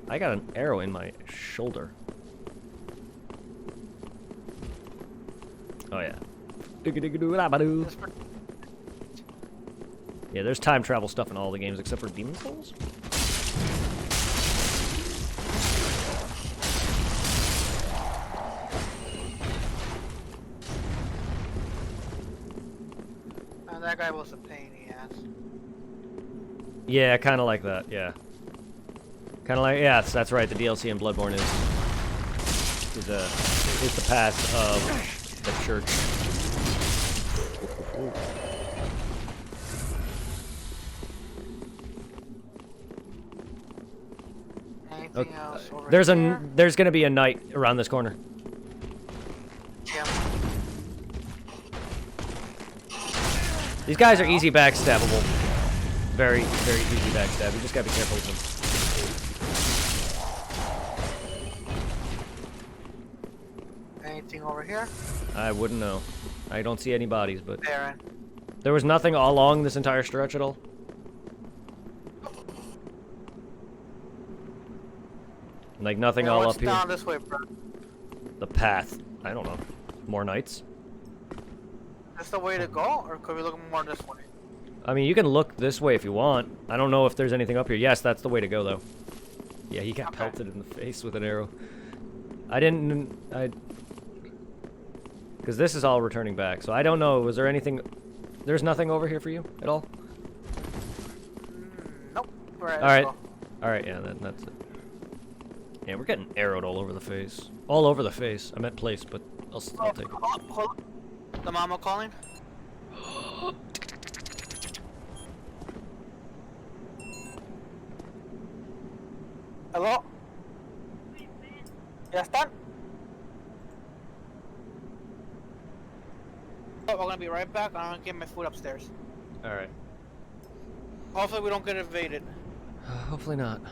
I got an arrow in my shoulder. Oh, yeah. Yeah, there's time travel stuff in all the games except for Demon Souls.
That guy was a pain in the ass.
Yeah, kind of like that, yeah. Kind of like, yes, that's right, the DLC in Bloodborne is the past of the church.
Anything else over
There's gonna be a knight around this corner.
Yeah.
These guys are easy backstabbable. Very, very easy backstab. You just gotta be careful with
them. Anything over here?
I wouldn't know. I don't see any bodies, but...
Aaron.
There was nothing all along this entire stretch at all? Like nothing all up here?
Down this way, bro?
The path. I don't know. More knights?
That's the way to go, or could we look more this way?
I mean, you can look this way if you want. I don't know if there's anything up here. Yes, that's the way to go, though. Yeah, he got pelted in the face with an arrow. Because this is all returning back, so I don't know. Was there anything... There's nothing over here for you at all?
Nope. Alright.
Alright, yeah, that's it. Yeah, we're getting arrowed all over the face. All over the face. I meant place, but I'll take it.
Hold up. The mama calling? Hello? ¿Ya están? Oh, we're gonna be right back. I'm gonna get my food upstairs.
Alright.
Hopefully we don't get invaded.
Hopefully not.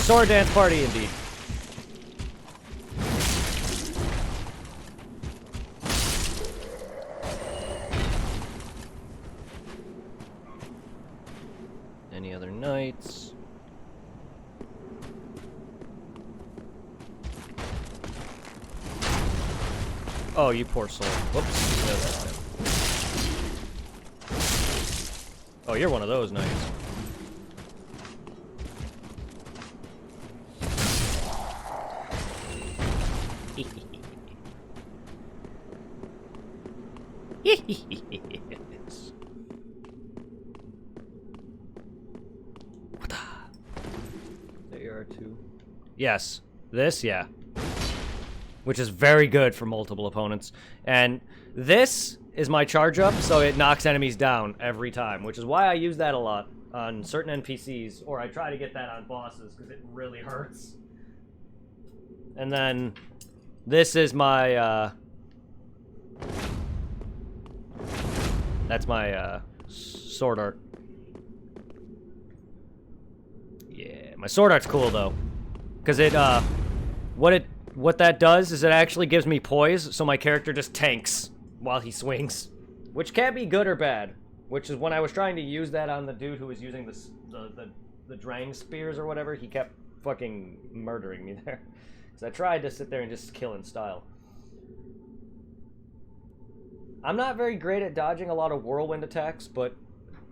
Sword dance party, indeed. Any other knights? Oh, you poor soul. Whoops. No, that's bad. Oh, you're one of those knights. Yes. There are two. Yes. This, yeah. Which is very good for multiple opponents. And this is my charge up, so it knocks enemies down every time, which is why I use that a lot on certain NPCs, or I try to get that on bosses, because it really hurts. And then this is my, that's my, sword art. Yeah, my sword art's cool, though. Because it, what that does is it actually gives me poise, so my character just tanks while he swings. Which can be good or bad. Which is when I was trying to use that on the dude who was using the Drang spears or whatever, he kept fucking murdering me there. Because I tried to sit there and just kill in style. I'm not very great at dodging a lot of whirlwind attacks, but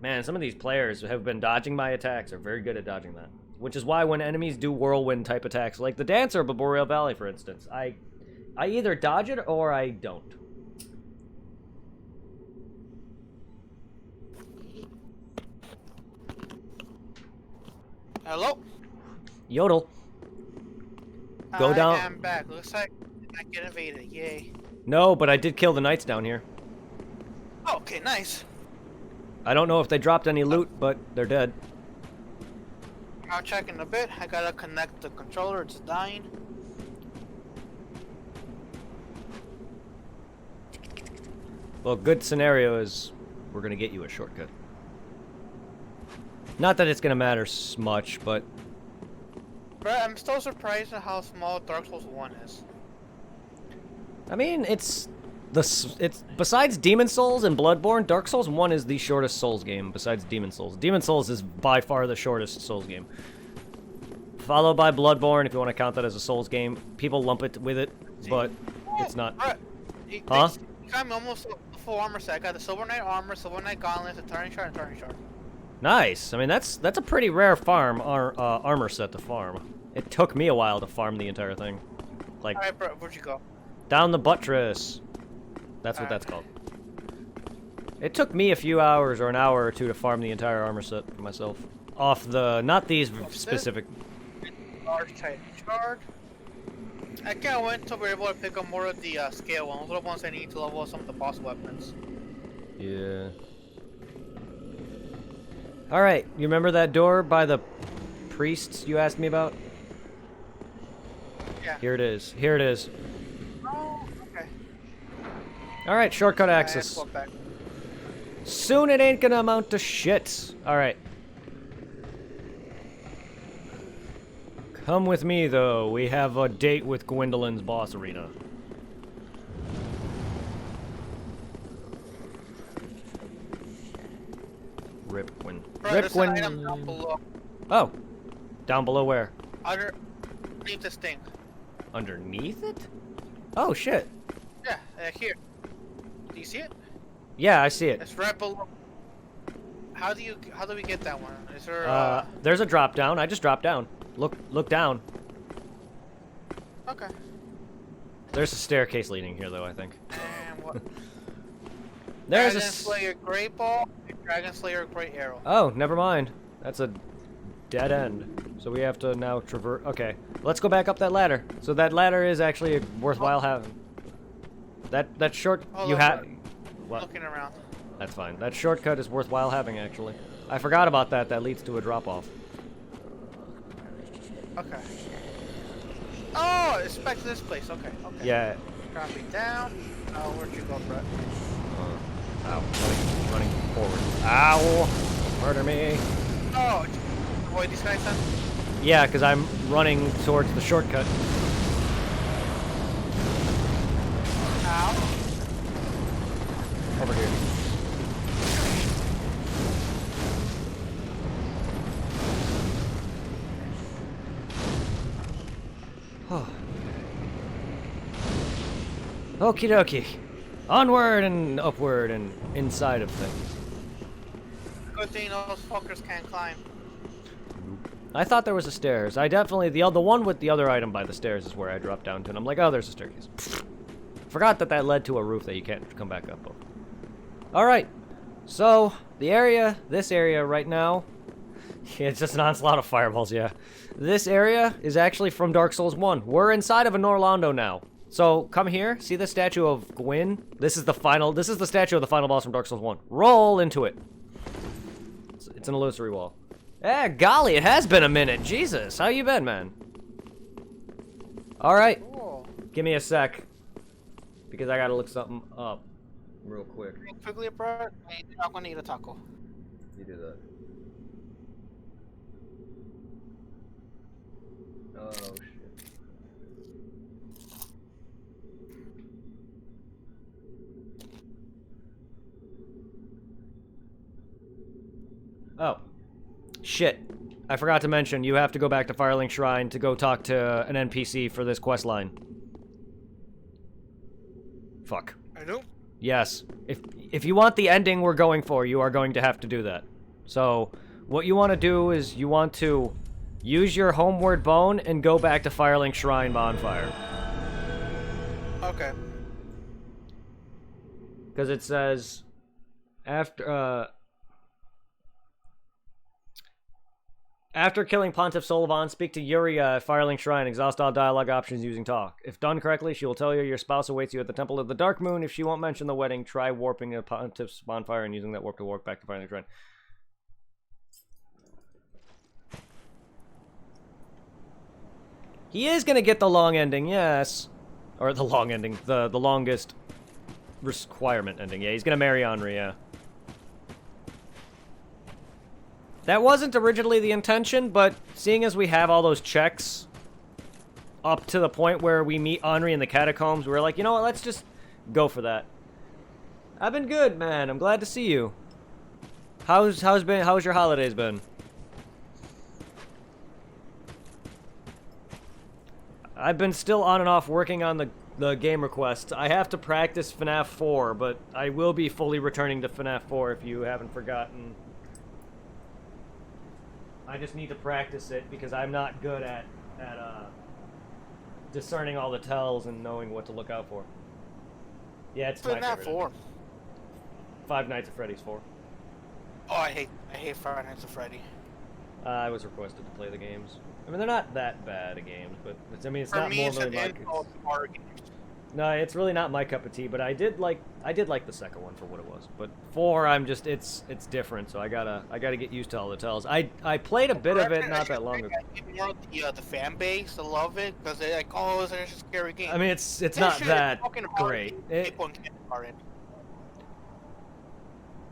man, some of these players who have been dodging my attacks are very good at dodging that. Which is why when enemies do whirlwind type attacks, like the Dancer of Boreal Valley, for instance, I either dodge it or I don't.
Hello?
Yodel. Go down.
I am back. Looks like I get invaded. Yay.
No, but I did kill the knights down here.
Oh, okay, nice.
I don't know if they dropped any loot, but they're dead.
I'll check in a bit. I gotta connect the controller. It's dying.
Well, good scenario is we're gonna get you a shortcut. Not that it's gonna matter much, but...
Bro, I'm still surprised at how small Dark Souls 1 is.
I mean, it's besides Demon Souls and Bloodborne, Dark Souls 1 is the shortest Souls game besides Demon Souls. Demon Souls is by far the shortest Souls game. Followed by Bloodborne, if you want to count that as a Souls game. People lump it with it, but it's not. Huh?
You got me almost a full armor set. I got the Silver Knight armor, Silver Knight gauntlets, a Turning Shard, and Turning Shard.
Nice. I mean, that's a pretty rare armor set to farm. It took me a while to farm the entire thing. Like,
alright, bro, where'd you go?
Down the buttress. That's what that's called. It took me a few hours or an hour or two to farm the entire armor set for myself. Off the, not these specific.
Large Titan Shard. I can't wait until we're able to pick up more of the scale ones, the ones I need to level up some of the boss weapons.
Yeah. Alright, you remember that door by the priests you asked me about?
Yeah.
Here it is. Here it is.
Oh, okay.
Alright, shortcut
I have
access.
to go back.
Soon it ain't gonna amount to shit. Alright. Come with me, though. We have a date with Gwendolyn's boss arena. Rip Gwyn.
Bro,
Rip
there's an item down
Gwyn.
below.
Oh. Down below where?
Underneath this thing.
Underneath it? Oh, shit.
Yeah, here. Do you see it?
Yeah, I see it.
It's right below. How do we get that one? Is there
There's a drop down. I just dropped down. Look down.
Okay.
There's a staircase leading here, though, I think.
And what?
There's
Dragon Slayer Great Ball and Dragon Slayer Great Arrow.
Oh, never mind. That's a dead end. So we have to now traverse. Okay, let's go back up that ladder. So that ladder is actually worthwhile having. That short
Hold
you
on,
have.
bro.
What?
Looking around.
That's fine. That shortcut is worthwhile having, actually. I forgot about that. That leads to a drop off.
Okay. Oh, it's back to this place. Okay. Okay.
Yeah.
Drop me down. Oh, where'd you go, Brett?
Ow. Running forward. Ow! Murder me.
Oh, avoid these guys then?
Yeah, because I'm running towards the shortcut.
Ow.
Over here. Okie dokie. Onward and upward and inside of things.
Good thing those fuckers can't climb.
I thought there was a stairs. I definitely the one with the other item by the stairs is where I dropped down to, and I'm like, oh, there's a staircase. Forgot that led to a roof that you can't come back up. All right, so this area right now, it's just an onslaught of fireballs. Yeah, this area is actually from Dark Souls 1. We're inside of a Norlondo now. So come here, see the statue of Gwyn? This is the statue of the final boss from Dark Souls 1. Roll into it. It's an illusory wall. Eh, golly, it has been a minute. Jesus, how you been, man? All right,
Cool.
give me a sec, because I gotta look something up real quick.
Quickly, Brett. You're not gonna eat a taco.
You do that. Oh, shit. Oh. Shit. I forgot to mention, you have to go back to Firelink Shrine to go talk to an NPC for this quest line. Fuck.
I do.
Yes. If you want the ending we're going for, you are going to have to do that. So, what you want to do is you want to use your homeward bone and go back to Firelink Shrine Bonfire.
Okay.
Because it says, after killing Pontiff Solivan, speak to Yuria at Firelink Shrine. Exhaust all dialogue options using talk. If done correctly, she will tell you your spouse awaits you at the Temple of the Dark Moon. If she won't mention the wedding, try warping a Pontiff's bonfire and using that warp to warp back to Firelink Shrine. He is gonna get the long ending, yes. Or the long ending, the longest requirement ending. Yeah, he's gonna marry Henri, yeah. That wasn't originally the intention, but seeing as we have all those checks up to the point where we meet Henri in the catacombs, we're like, you know what, let's just go for that. I've been good, man. I'm glad to see you. How's your holidays been? I've been still on and off working on the game requests. I have to practice FNAF 4, but I will be fully returning to FNAF 4 if you haven't forgotten. I just need to practice it because I'm not good at discerning all the tells and knowing what to look out for. Yeah, it's my
FNAF
favorite.
4.
Five Nights at Freddy's 4.
Oh, I hate Five Nights at Freddy.
I was requested to play the games. I mean, they're not that bad of games, but it's
For
not
me, it's
more
an
than like.
insult to horror games.
No, it's really not my cup of tea, but I did like the second one for what it was. But 4, I'm just it's different, so I gotta get used to all the tells. I played a bit of it not that long ago.
More the fan base to love it because they're like, oh, it's a scary game.
I mean, it's
That
not
shit is
that
fucking hard
great.
to keep people in.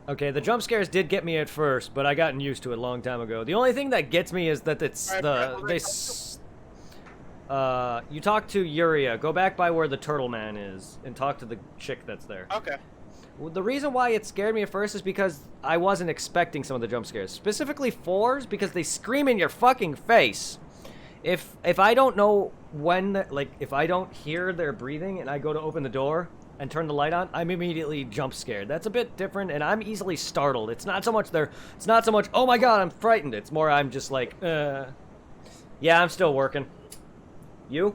Okay, the jump scares did get me at first, but I gotten used to it a long time ago. The only thing that gets me is that it's you talk to Yuria, go back by where the turtle man is, and talk to the chick that's there.
Okay.
Well, the reason why it scared me at first is because I wasn't expecting some of the jump scares. Specifically 4s, because they scream in your fucking face. If I don't know when, like, if I don't hear their breathing and I go to open the door and turn the light on, I'm immediately jump scared. That's a bit different, and I'm easily startled. It's not so much oh my god, I'm frightened. It's more I'm just like, yeah, I'm still working. You?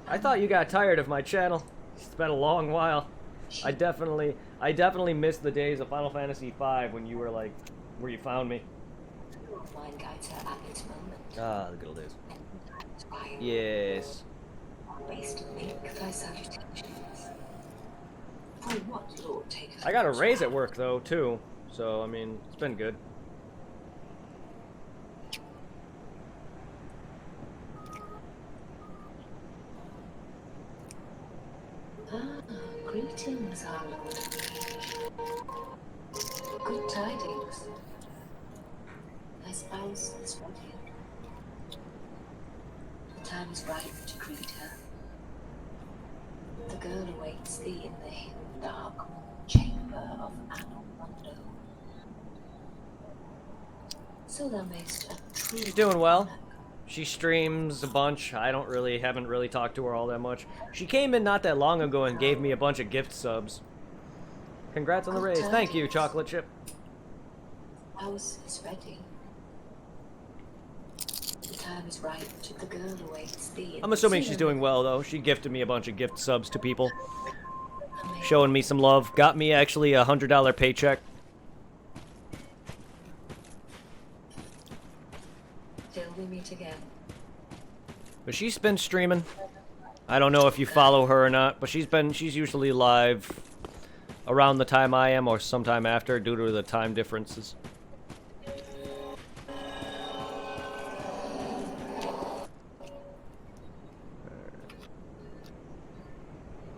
I thought you got tired of my channel. It's been a long while. I definitely missed the days of Final Fantasy V when you were like, where you found me. Ah, the good old days. Yes. I got a raise at work though too, so I mean it's been good.
Greetings, our Lord. Good tidings. Thy spouse is ready. The time is ripe to greet her. The girl awaits thee in the hidden dark chamber of Anor. So thou mayst
She's doing well. She streams a bunch. I haven't really talked to her all that much. She came in not that long ago and gave me a bunch of gift subs. Congrats on the raise. Thank you, Chocolate Chip.
House is ready. The time is right. The girl awaits thee.
I'm assuming she's doing well though. She gifted me a bunch of gift subs to people. Showing me some love. Got me actually a $100 paycheck.
Till we meet again.
But she's been streaming. I don't know if you follow her or not, but she's usually live around the time I am or sometime after due to the time differences.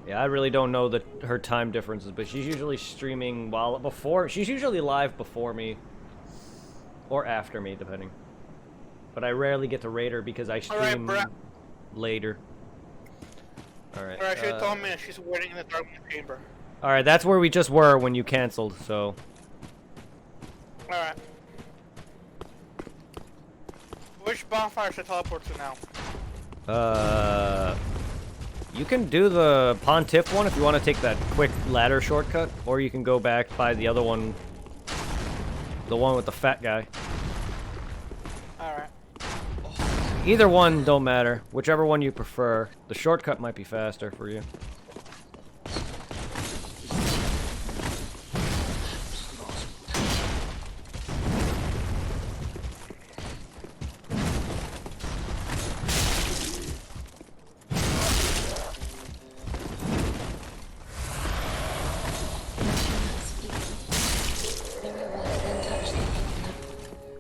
Yeah, I really don't know her time differences, but she's usually streaming she's usually live before me or after me, depending. But I rarely get to raid her because I stream later. Alright.
Alright, she told me she's waiting in the darkness chamber.
Alright, that's where we just were when you canceled, so.
Alright. Which bonfire should I teleport to now?
You can do the Pontiff one if you want to take that quick ladder shortcut, or you can go back by the other one, the one with the fat guy.
Alright.
Either one don't matter, whichever one you prefer. The shortcut might be faster for you.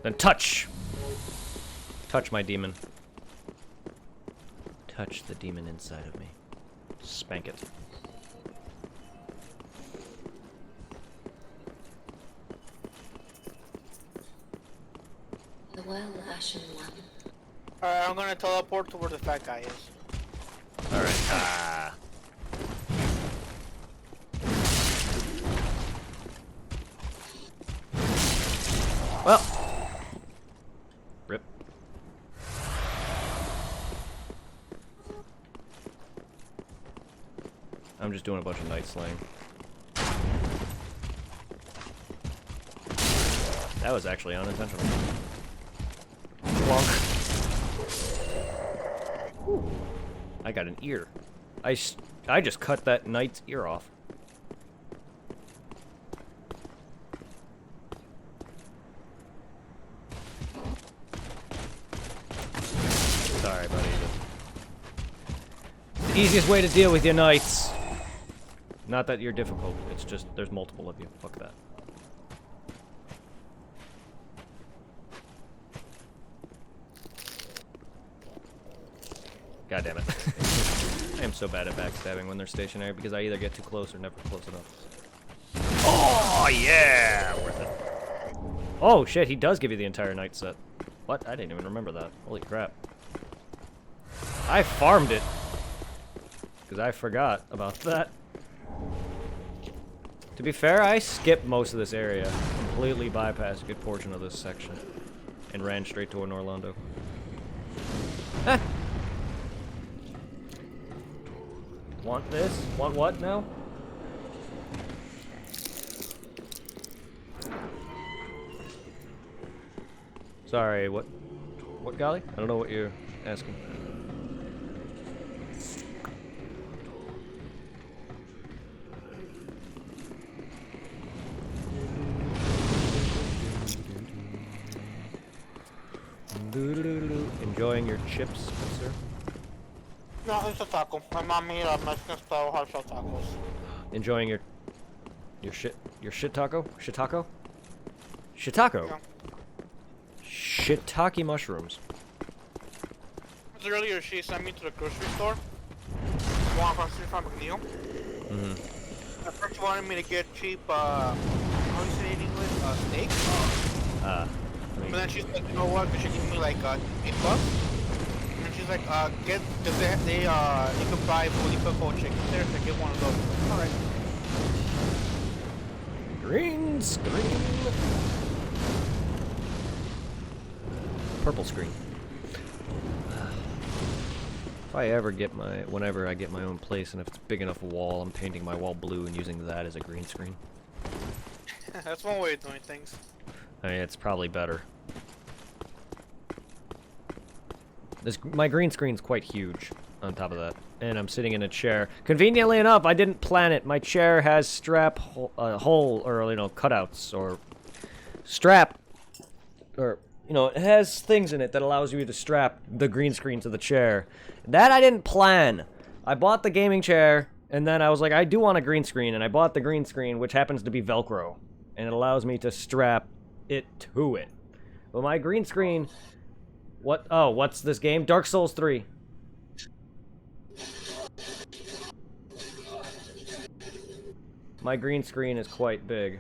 Then touch! Touch my demon. Touch the demon inside of me. Spank it.
The well-ashen one.
Alright, I'm gonna teleport to where the fat guy is.
Alright. Ah. Well. Rip. I'm just doing a bunch of night slaying. That was actually unintentional. Plonk. I got an ear. I just cut that knight's ear off. Sorry, buddy. Easiest way to deal with your knights. Not that you're difficult, it's just there's multiple of you. Fuck that. God damn it. I am so bad at backstabbing when they're stationary because I either get too close or never close enough. Oh, yeah! Worth it. Oh, shit, he does give you the entire knight set. What? I didn't even remember that. Holy crap. I farmed it. Because I forgot about that. To be fair, I skipped most of this area. Completely bypassed a good portion of this section. And ran straight to an Orlando. Ah! Want this? Want what now? Sorry, what golly? I don't know what you're asking. Enjoying your chips, sir?
No, it's a taco. My mom made a Mexican style hot shell tacos.
Enjoying your shit taco? Shiitake? Shiitake?
Yeah.
Shiitake mushrooms.
Earlier, she sent me to the grocery store. Walk across the street from McNeil. At first, she wanted me to get cheap, how do you say it in English? Steak. But then she's like, you know what? Cause she gave me like $8. And she's like, get, cause they you could buy fully cooked whole chicken there, so get one of those. All right.
Green screen. Purple screen. If I ever get whenever I get my own place, and if it's big enough wall, I'm painting my wall blue and using that as a green screen.
That's one way of doing things.
I mean, it's probably better. My green screen's quite huge on top of that. And I'm sitting in a chair. Conveniently enough, I didn't plan it. My chair has strap hole, or, you know, cutouts, or strap, or, you know, it has things in it that allows you to strap the green screen to the chair. That I didn't plan. I bought the gaming chair, and then I was like, I do want a green screen, and I bought the green screen, which happens to be Velcro. And it allows me to strap it to it. But my green screen... What? Oh, what's this game? Dark Souls 3. My green screen is quite big.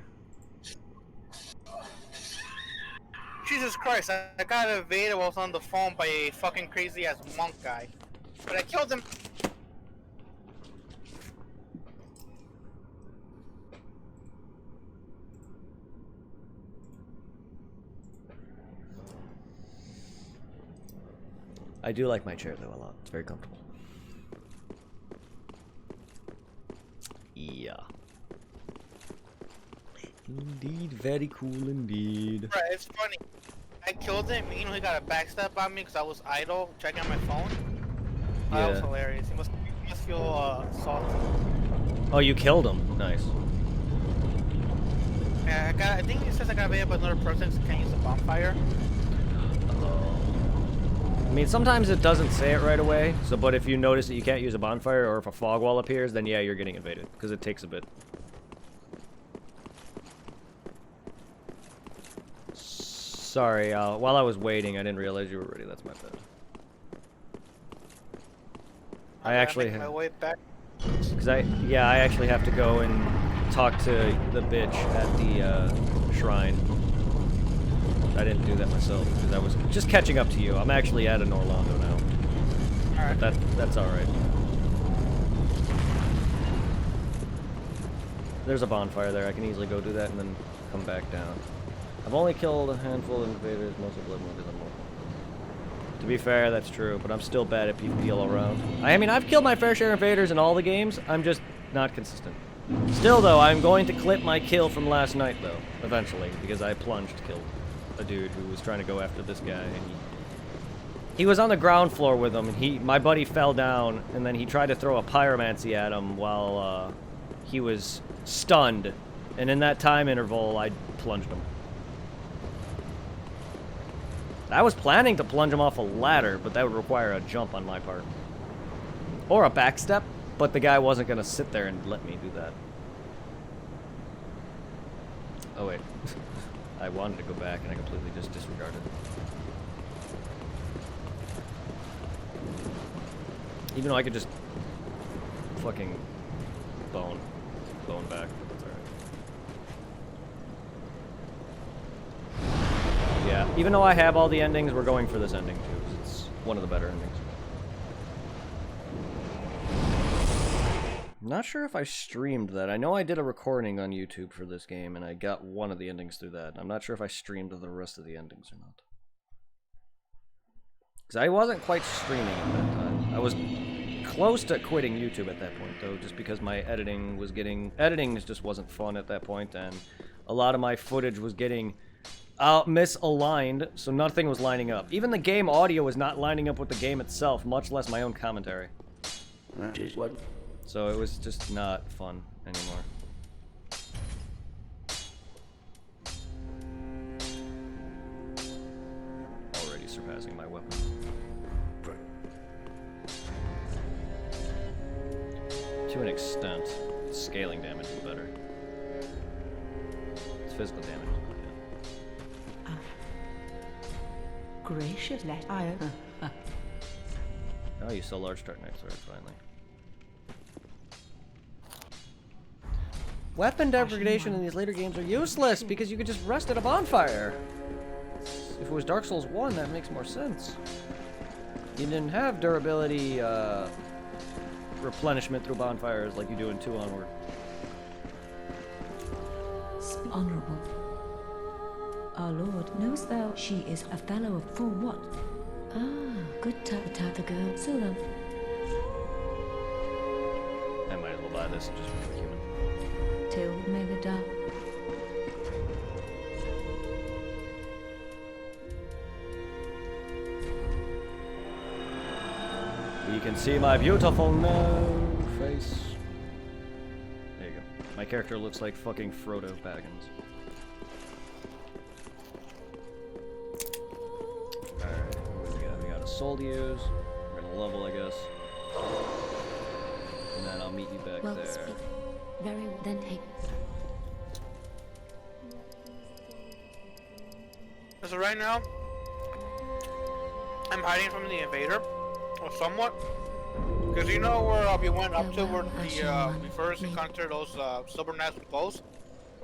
Jesus Christ, I got evaded while I was on the phone by a fucking crazy ass monk guy. But I killed him.
I do like my chair though a lot. It's very comfortable. Yeah. Indeed, very cool indeed.
Right, it's funny. I killed him, you know, he got a backstab on me because I was idle checking on my phone.
Yeah.
That was hilarious. He must feel salty.
Oh, you killed him. Nice.
Yeah, I think he says I got evaded by another person so can't use the bonfire.
I mean, sometimes it doesn't say it right away, so but if you notice that you can't use a bonfire or if a fog wall appears, then yeah, you're getting invaded, because it takes a bit. Sorry, while I was waiting, I didn't realize you were ready. That's my bad. I actually
my way back.
Because I actually have to go and talk to the bitch at the shrine. I didn't do that myself because I was just catching up to you. I'm actually at an Orlando now.
Alright.
That's alright. There's a bonfire there. I can easily go do that and then come back down. I've only killed a handful of invaders, mostly blood movies. To be fair, that's true, but I'm still bad at PvP all around. I mean, I've killed my fair share of invaders in all the games. I'm just not consistent. Still, though, I'm going to clip my kill from last night, though, eventually, because I killed a dude who was trying to go after this guy, and he was on the ground floor with him, and my buddy fell down, and then he tried to throw a pyromancy at him while he was stunned, and in that time interval, I plunged him. I was planning to plunge him off a ladder, but that would require a jump on my part. Or a backstep, but the guy wasn't gonna sit there and let me do that. Oh wait. I wanted to go back and I completely just disregarded. Even though I could just fucking bone back, but that's alright. Yeah, even though I have all the endings, we're going for this ending too, 'cause it's one of the better endings. I'm not sure if I streamed that. I know I did a recording on YouTube for this game, and I got one of the endings through that. I'm not sure if I streamed the rest of the endings or not. Because I wasn't quite streaming at that time. I was close to quitting YouTube at that point, though, just because my editing just wasn't fun at that point, and a lot of my footage was getting misaligned, so nothing was lining up. Even the game audio was not lining up with the game itself, much less my own commentary.
What?
So it was just not fun anymore. Already surpassing my weapon. To an extent, scaling damage is better. It's physical damage.
Gracious, let I.
Oh, you saw large start next, finally. Weapon degradation in these later games are useless because you could just rest at a bonfire. If it was Dark Souls 1, that makes more sense. You didn't have durability replenishment through bonfires like you do in 2 onward.
Honorable. Our Lord, knowest thou she is a fellow of for what? Ah, good Tata girl. So then.
I might as well buy this and just become human.
Till may the dark.
You can see my beautiful no face. There you go. My character looks like fucking Frodo Baggins. Alright, what do we got? We got a soul to use. We're gonna level, I guess. And then I'll meet you back
Well,
there.
speak. Very well. Then take.
So right now, I'm hiding from the invader, or somewhat. Because you know where we went up to where we first encountered those silver knights with bows?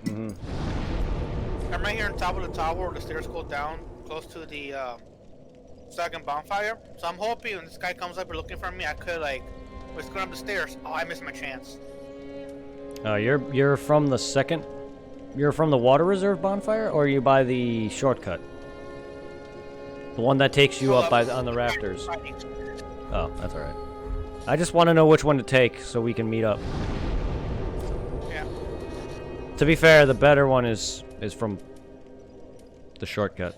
Mm-hmm.
I'm right here on top of the tower where the stairs go down, close to the second bonfire. So I'm hoping when this guy comes up and looking for me, I could like, let's go up the stairs. Oh, I missed my chance.
You're from the second... You're from the water reserve bonfire, or are you by the shortcut? The one that takes you up on the rafters. Oh, that's alright. I just want to know which one to take so we can meet up.
Yeah.
To be fair, the better one is from the shortcut.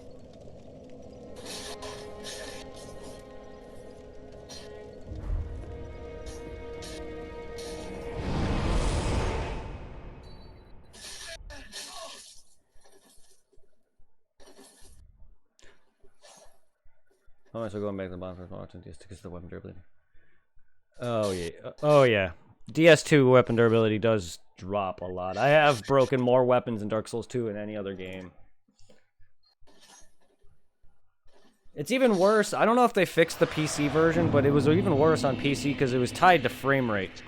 Oh, so going back to the bonfire just because the weapon durability. Oh yeah. Oh yeah. DS2 weapon durability does drop a lot. I have broken more weapons in Dark Souls 2 than any other game. It's even worse. I don't know if they fixed the PC version, but it was even worse on PC because it was tied to frame rate.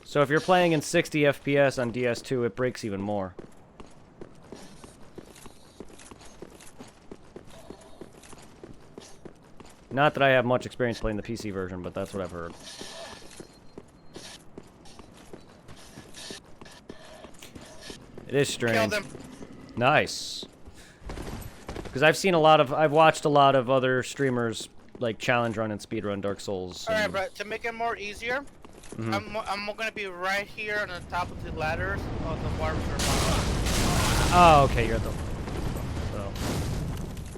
So if you're playing in 60 FPS on DS2, it breaks even more. Not that I have much experience playing the PC version, but that's what I've heard. It is strange.
Killed him.
Nice. Because I've watched a lot of other streamers like challenge run and speedrun Dark Souls.
Alright, but to make it more easier, I'm gonna be right here on the top of the ladders of the water reserve.
Oh, okay, you're at the... So.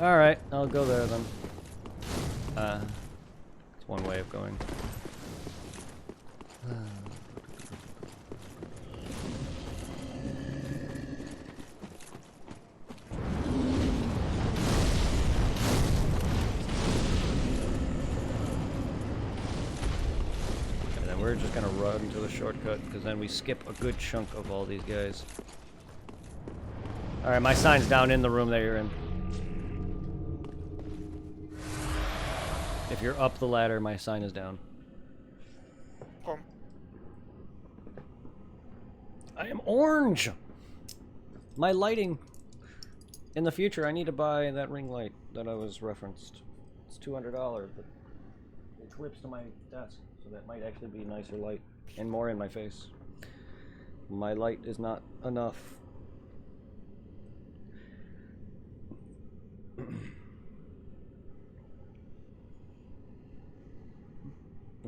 Alright, I'll go there then. It's one way of going. we're just gonna run to the shortcut, because then we skip a good chunk of all these guys. Alright, my sign's down in the room that you're in. If you're up the ladder, my sign is down.
Cool.
I am orange! My lighting. In the future, I need to buy that ring light that I was referenced. It's $200, but it clips to my desk, so that might actually be nicer light and more in my face. My light is not enough. I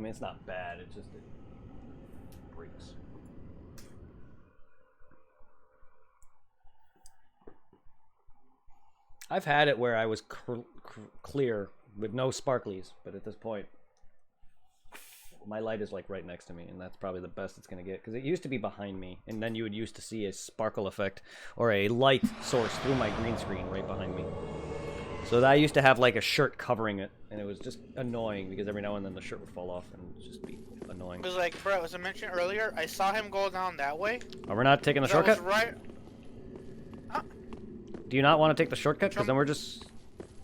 mean, it's not bad, it just it breaks. I've had it where I was clear with no sparklies, but at this point, my light is like right next to me, and that's probably the best it's gonna get, because it used to be behind me, and then you would used to see a sparkle effect or a light source through my green screen right behind me. So that I used to have like a shirt covering it, and it was just annoying because every now and then the shirt would fall off and just be annoying.
Because like, bro, as I mentioned earlier, I saw him go down that way.
Oh, we're not taking the shortcut?
Right.
Do you not want to take the shortcut? Because then we're just...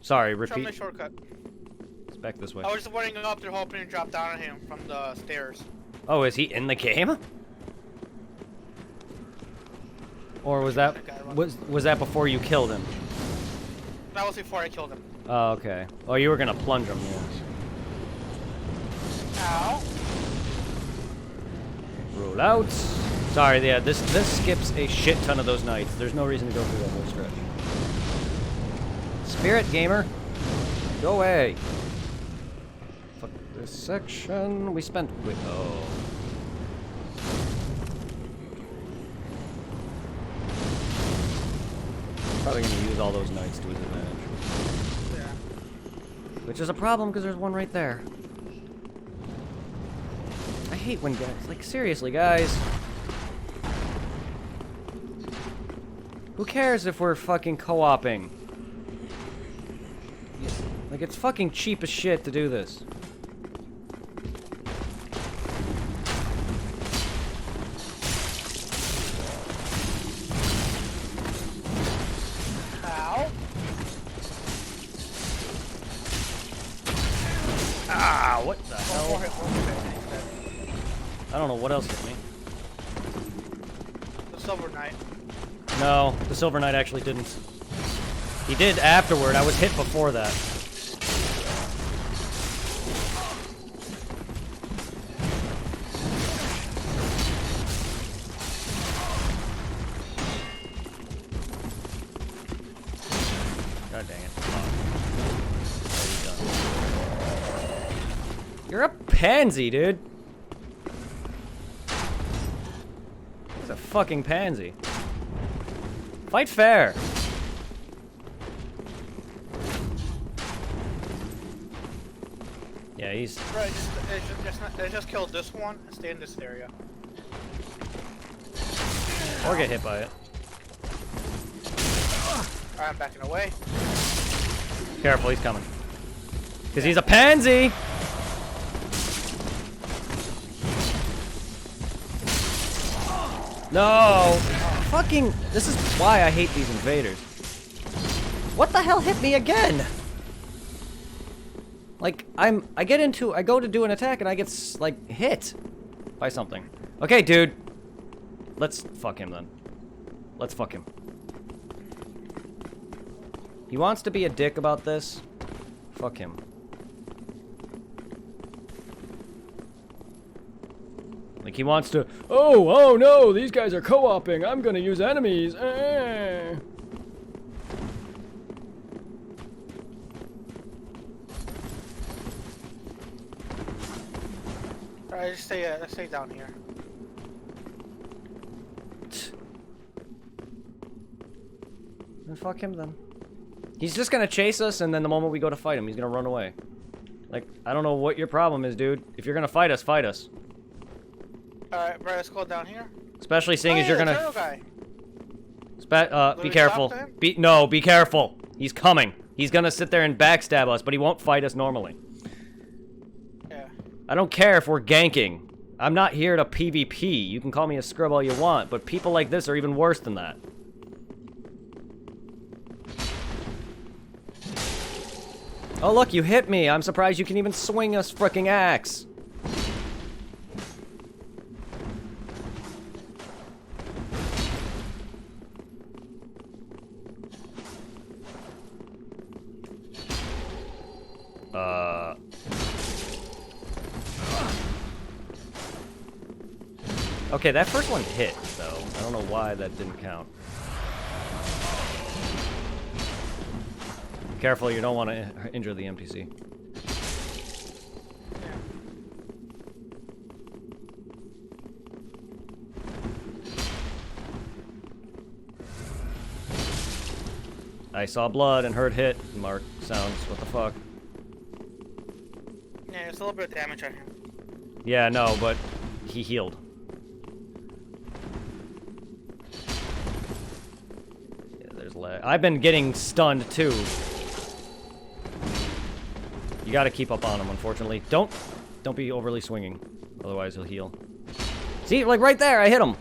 Sorry,
Show me
repeat.
the shortcut.
It's back this way.
I was just running up there hoping to drop down on him from the stairs.
Oh, is he in the game? Or was that... Was that before you killed him?
That was before I killed him.
Oh, okay. Oh, you were gonna plunge him, yeah.
Ow.
Rule out. Sorry, yeah, this skips a shit ton of those nights. There's no reason to go through that whole stretch. Spirit gamer, go away. Fuck this section. We spent with Probably gonna use all those nights to his advantage.
Yeah.
Which is a problem because there's one right there. I hate when guys, like, seriously, guys. Who cares if we're fucking co-oping? Like, it's fucking cheap as shit to do this.
Ow.
Ah, what the
One
hell?
more hit.
I don't know what else hit me.
The Silver Knight.
No, the Silver Knight actually didn't. He did afterward. I was hit before that. God dang it. Oh. You're a pansy, dude. He's a fucking pansy. Fight fair. Yeah, he's...
Right, just kill this one and stay in this area.
Or get hit by it.
Alright, I'm backing away.
Careful, he's coming. Because he's a pansy! No! Fucking... This is why I hate these invaders. What the hell hit me again? Like, I go to do an attack and I get, like, hit by something. Okay, dude. Let's fuck him then. Let's fuck him. He wants to be a dick about this. Fuck him. Like, he wants to, oh no, these guys are co-oping. I'm gonna use enemies. Alright,
just stay down here.
Then fuck him then. He's just gonna chase us, and then the moment we go to fight him, he's gonna run away. Like, I don't know what your problem is, dude. If you're gonna fight us, fight us.
Alright, bro, let's go down here.
Especially seeing as you're
the
gonna...
turtle guy.
Be careful. Be careful. He's coming. He's gonna sit there and backstab us, but he won't fight us normally.
Yeah.
I don't care if we're ganking. I'm not here to PvP. You can call me a scrub all you want, but people like this are even worse than that. Oh look, you hit me. I'm surprised you can even swing a frickin' axe. Okay, that first one hit, though. I don't know why that didn't count. Careful, you don't want to injure the NPC. I saw blood and heard hit mark sounds. What the fuck?
Yeah, there's a little bit of damage on him.
Yeah, no, but he healed. Yeah, there's lag. I've been getting stunned too. You gotta keep up on him, unfortunately. Don't be overly swinging, otherwise he'll heal. See, like right there, I hit him.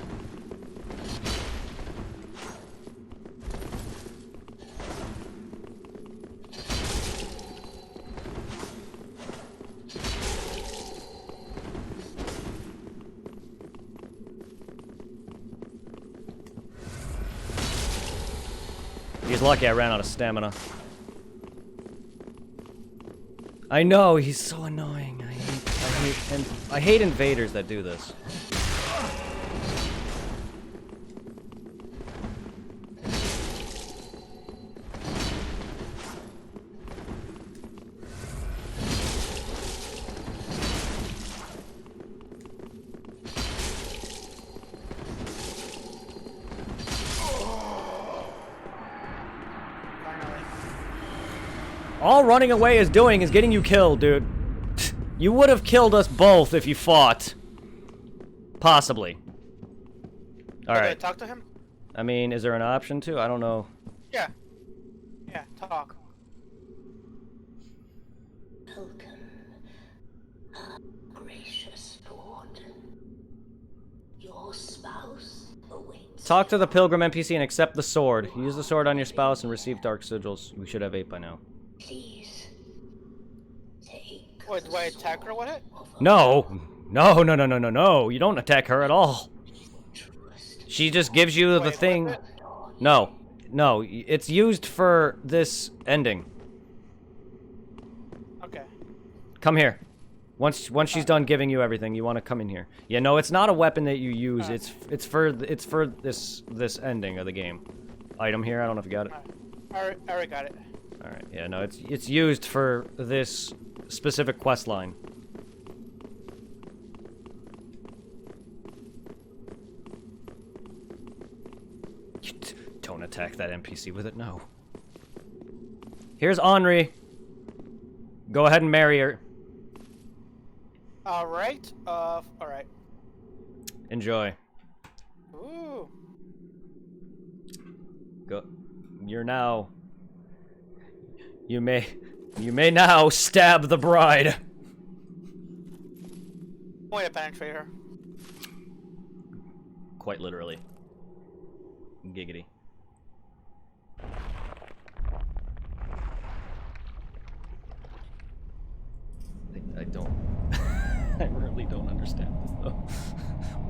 He's lucky I ran out of stamina. I know, he's so annoying. I hate invaders that do this. All running away is doing is getting you killed, dude. You would have killed us both if you fought. Possibly. Alright.
Talk to him?
I mean, is there an option to? I don't know.
Yeah. Yeah, talk.
Welcome, gracious lord. Your spouse awaits.
Talk to the pilgrim NPC and accept the sword. Use the sword on your spouse and receive dark sigils. We should have 8 by now.
Please take.
Wait, do I attack her or what?
No! No, no, no, no, no, no. You don't attack her at all. She just gives you the thing. No. No, it's used for this ending.
Okay.
Come here. Once she's done giving you everything, you want to come in here. Yeah, no, it's not a weapon that you use. It's for this ending of the game. Item here. I don't know if you got it.
I already got it.
All right. Yeah, no, it's used for this specific quest line. Don't attack that NPC with it. No. Here's Henri. Go ahead and marry her.
Alright. Alright.
Enjoy.
Ooh.
Go. You're now. You may now stab the bride.
Point to penetrate her.
Quite literally. Giggity. I don't. I really don't understand this though.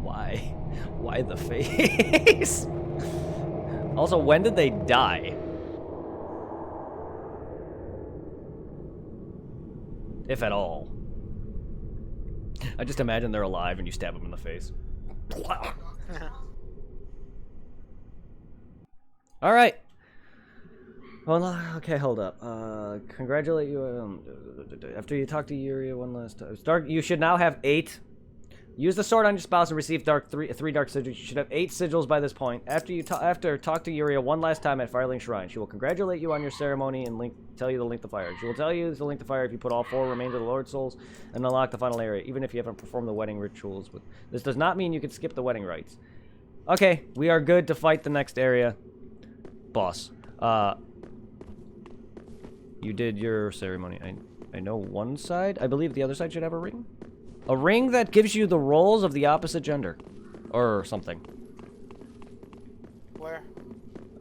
Why? Why the face? Also, when did they die? If at all. I just imagine they're alive and you stab them in the face. Alright. Well, okay, hold up. Congratulate you. After you talk to Yuria one last time. You should now have 8. Use the sword on your spouse and receive three dark sigils. You should have 8 sigils by this point. After talk to Yuria one last time at Firelink Shrine. She will congratulate you on your ceremony and tell you to link the fire. She will tell you to link the fire if you put all 4 remains of the Lord Souls and unlock the final area, even if you haven't performed the wedding rituals. This does not mean you can skip the wedding rites. Okay, we are good to fight the next area. Boss. You did your ceremony. I know one side. I believe the other side should have a ring. A ring that gives you the roles of the opposite gender. Or something.
Where?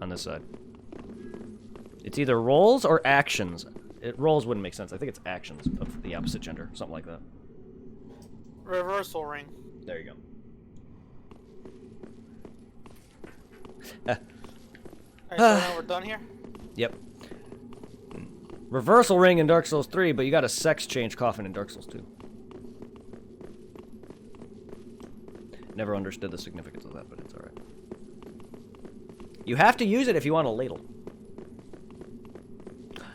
On this side. It's either roles or actions. Roles wouldn't make sense. I think it's actions of the opposite gender. Something like that.
Reversal ring.
There you go.
Alright, so now we're done here?
Yep. Reversal ring in Dark Souls 3, but you got a sex change coffin in Dark Souls 2. Never understood the significance of that, but it's alright. You have to use it if you want a ladle.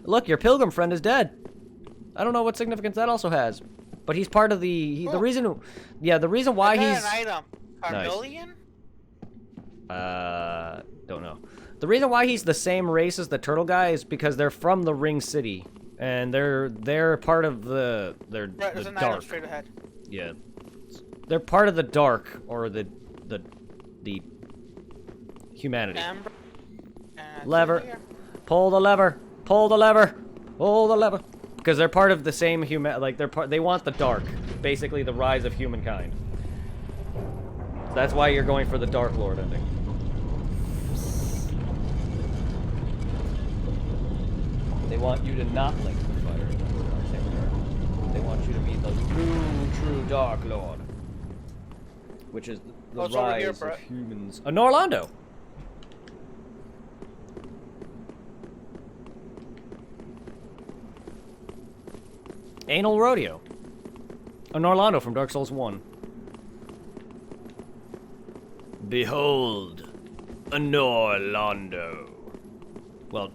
Look, your pilgrim friend is dead. I don't know what significance that also has. But he's part of the... the reason... Yeah, the reason why he's...
an item. Carmelian?
Nice. Don't know. The reason why he's the same race as the turtle guy is because they're from the Ring City. And they're part of the... They're
Right, there's
the
an
dark.
item straight ahead.
Yeah. They're part of the dark, or the humanity.
Amber.
Lever. Pull the lever. Pull the lever. Pull the lever. Because they're part of the same like they want the dark. Basically the rise of humankind. So that's why you're going for the Dark Lord ending. They want you to not light the fire. They want you to be the true Dark Lord. Which is the
it's over here,
rise
Brett.
of humans. A Norlando! Anal Rodeo. A Norlando from Dark Souls 1. Behold, a Norlando. Well,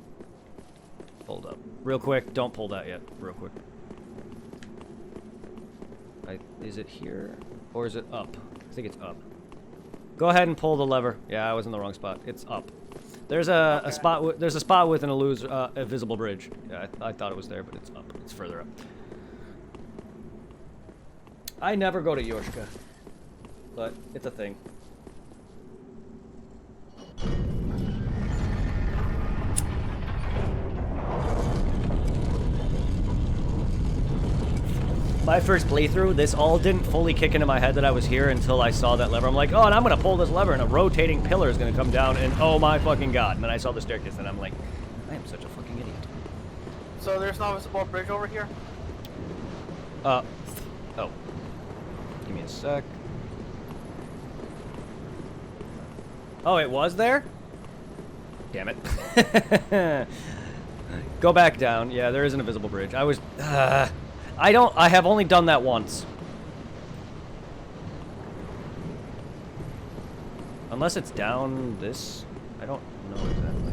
hold up. Real quick, don't pull that yet. Real quick. Is it here? Or is it up? I think it's up. Go ahead and pull the lever. Yeah, I was in the wrong spot. It's up. There's a spot. There's a spot with an a visible bridge. Yeah, I thought it was there, but it's up. It's further up. I never go to Yoshka, but it's a thing. My first playthrough, this all didn't fully kick into my head that I was here until I saw that lever. I'm like, oh, and I'm gonna pull this lever, and a rotating pillar is gonna come down, and oh my fucking god. And then I saw the staircase, and I'm like, I am such a fucking idiot.
So there's no visible bridge over here?
Oh. Give me a sec. Oh, it was there? Damn it. Go back down. Yeah, there is an invisible bridge. I was... I have only done that once. Unless it's down this... I don't know exactly.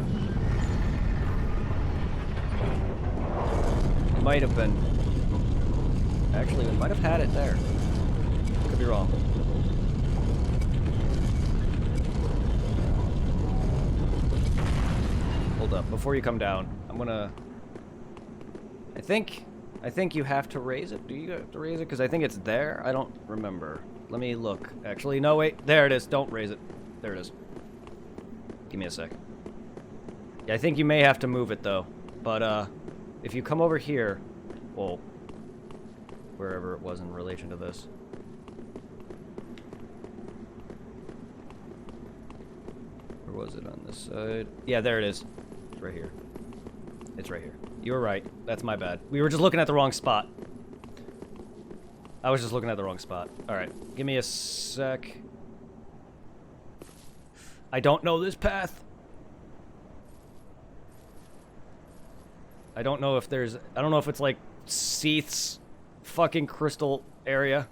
It might have been... Actually, we might have had it there. Could be wrong. Hold up, before you come down, I'm gonna... I think you have to raise it. Do you have to raise it? Because I think it's there. I don't remember. Let me look. Actually, no, wait. There it is. Don't raise it. There it is. Give me a sec. Yeah, I think you may have to move it, though. But, if you come over here... Well, wherever it was in relation to this. Where was it on this side? Yeah, there it is. It's right here. It's right here. You were right. That's my bad. We were just looking at the wrong spot. I was just looking at the wrong spot. Alright, give me a sec. I don't know this path. I don't know if there's... I don't know if it's like Seath's fucking crystal area.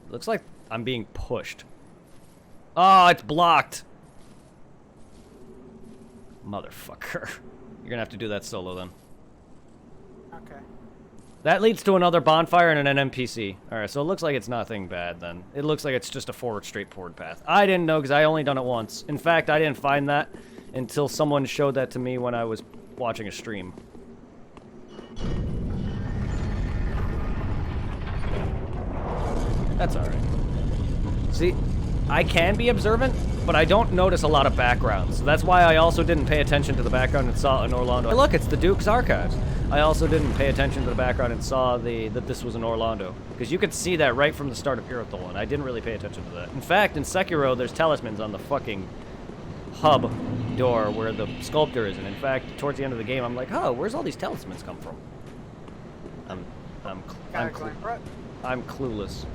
Looks like I'm being pushed. Oh, it's blocked. Motherfucker. You're gonna have to do that solo then.
Okay.
That leads to another bonfire and an NPC. Alright, so it looks like it's nothing bad then. It looks like it's just a straightforward path. I didn't know because I only done it once. In fact, I didn't find that until someone showed that to me when I was watching a stream. That's alright. See, I can be observant, but I don't notice a lot of backgrounds. So that's why I also didn't pay attention to the background and saw an Orlando. Hey, look, it's the Duke's Archives. I also didn't pay attention to the background and saw that this was in Orlando. Because you could see that right from the start of Irithyll, I didn't really pay attention to that. In fact, in Sekiro, there's talismans on the fucking hub door where the sculptor is. And in fact, towards the end of the game, I'm like, oh, where's all these talismans come from? I'm clueless.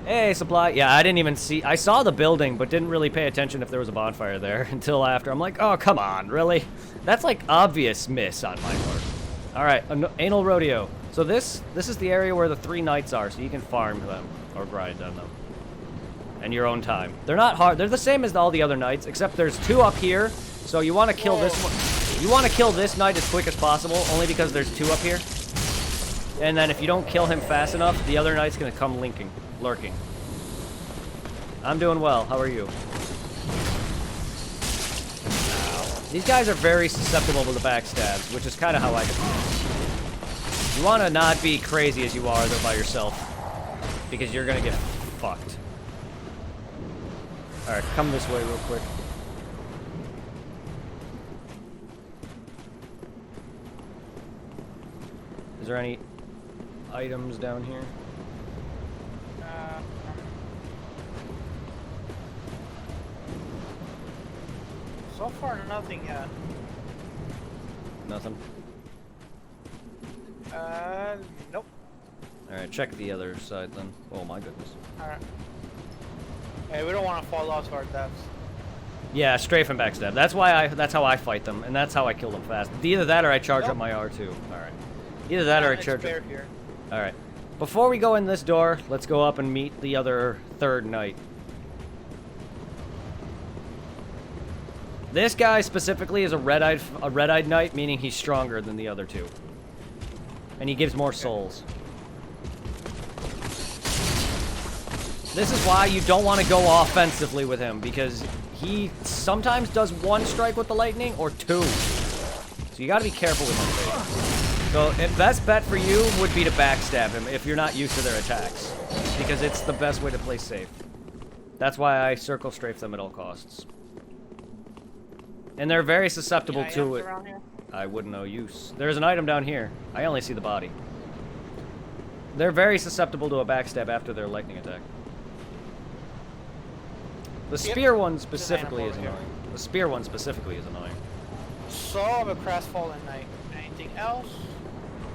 Hey, supply. Yeah, I didn't even see. I saw the building, but didn't really pay attention if there was a bonfire there until after. I'm like, oh, come on, really? That's like obvious miss on my part. All right, anal rodeo. So this is the area where the 3 knights are, so you can farm them or grind on them. And your own time. They're not hard. They're the same as all the other knights, except there's 2 up here. So you want to kill this one. You want to kill this knight as quick as possible, only because there's 2 up here. And then if you don't kill him fast enough, the other knight's gonna come lurking. I'm doing well. How are you? These guys are very susceptible to the backstabs, which is kind of how I do. You want to not be crazy as you are, though, by yourself, because you're gonna get fucked. All right, come this way real quick. Is there any items down here?
So far, nothing yet.
Nothing?
Nope.
Alright, check the other side then. Oh my goodness.
Alright. Hey, we don't want to fall off to our deaths.
Yeah, strafe and backstab. That's how I fight them, and that's how I kill them fast. Either that or I charge up my R2. Alright. Either that or I charge up.
Here.
Alright. Before we go in this door, let's go up and meet the other 3rd knight. This guy specifically is a red-eyed knight, meaning he's stronger than the other 2. And he gives more souls. This is why you don't want to go offensively with him, because he sometimes does 1 strike with the lightning or 2. So you gotta be careful with him. So the best bet for you would be to backstab him if you're not used to their attacks, because it's the best way to play safe. That's why I circle strafe them at all costs. And they're very susceptible to it. I wouldn't know use. There's an item down here. I only see the body. They're very susceptible to a backstab after their lightning attack. The spear one specifically is annoying. The spear one specifically is annoying.
Soul of a crestfallen knight. Anything else?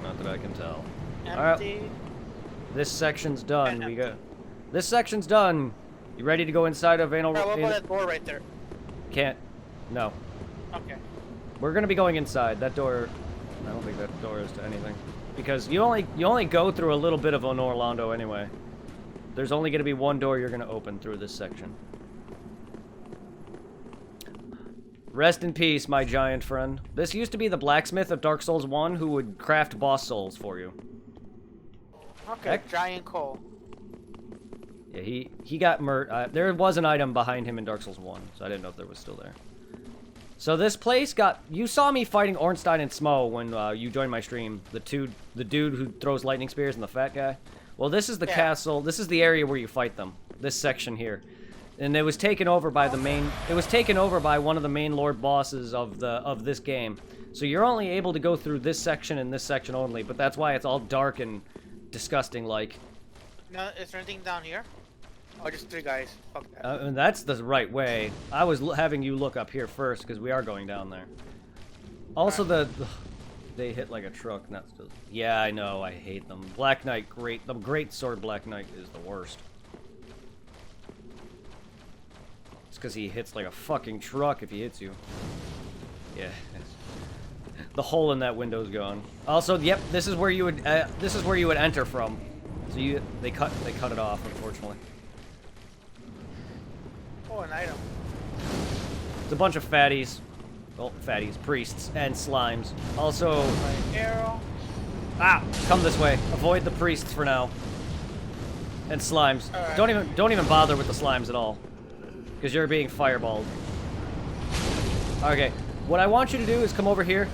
Not that I can tell.
Empty.
All right. This section's done. We got. This section's done. You ready to go inside of anal?
What about that door right there?
Can't. No.
Okay.
We're gonna be going inside. That door. I don't think that door is to anything, because you only go through a little bit of an Orlando anyway. There's only gonna be 1 door you're gonna open through this section. Rest in peace, my giant friend. This used to be the blacksmith of Dark Souls 1 who would craft boss souls for you.
Okay, giant coal.
Yeah, he got murdered. There was an item behind him in Dark Souls 1, so I didn't know if there was still there. So this place got... You saw me fighting Ornstein and Smo when you joined my stream. The dude who throws lightning spears and the fat guy. Well, this is the castle. This is the area where you fight them. This section here. And it was taken over by the main... It was taken over by one of the main lord bosses of this game. So you're only able to go through this section and this section only, but that's why it's all dark and disgusting-like.
No, is there anything down here? Oh, just 3 guys. Fuck that.
And that's the right way. I was having you look up here first, because we are going down there. Also, they hit like a truck, not still. Yeah, I know, I hate them. Black Knight, great. The great sword Black Knight is the worst. It's because he hits like a fucking truck if he hits you. Yeah. The hole in that window's gone. Also, yep, this is where you would enter from. So they cut it off, unfortunately.
Oh, an item.
It's a bunch of fatties. Well, fatties, priests, and slimes. Also...
Arrow.
Ah! Come this way. Avoid the priests for now. And slimes. Right. Don't even bother with the slimes at all. Because you're being fireballed. Okay. What I want you to do is come over here.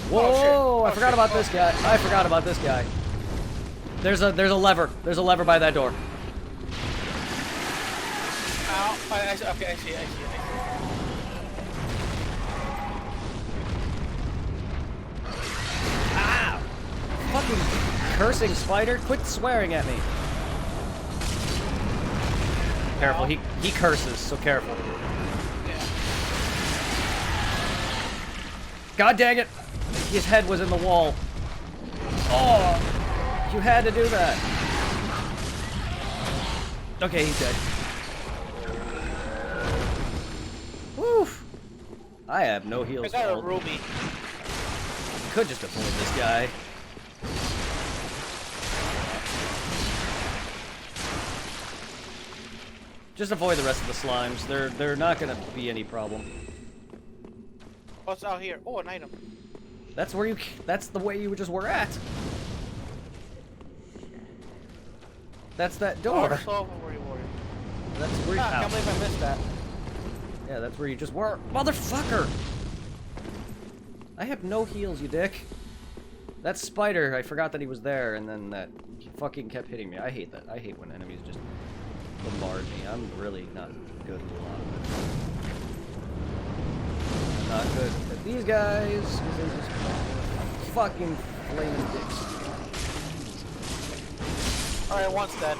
Whoa! I forgot about this guy. I forgot about this guy. There's a lever. There's a lever by that door.
Ow. Okay, I see.
Ah! Fucking cursing spider, quit swearing at me. Careful, he curses, so careful.
Yeah.
God dang it! His head was in the wall. Oh! You had to do that. Okay, he's dead. Woof! I have no heals.
I got a ruby.
Could just avoid this guy. Just avoid the rest of the slimes. They're not gonna be any problem.
What's out here? Oh, an item.
That's where you. That's the way you just were at. That's that door.
Oh, where you were.
That's where you.
I can't believe I missed that.
Yeah, that's where you just were. Motherfucker! I have no heals, you dick. That spider, I forgot that he was there, and then that he fucking kept hitting me. I hate that. I hate when enemies just bombard me. I'm really not good at a lot of it. Not good at these guys, because they just fucking flaming dicks.
Alright, one's dead.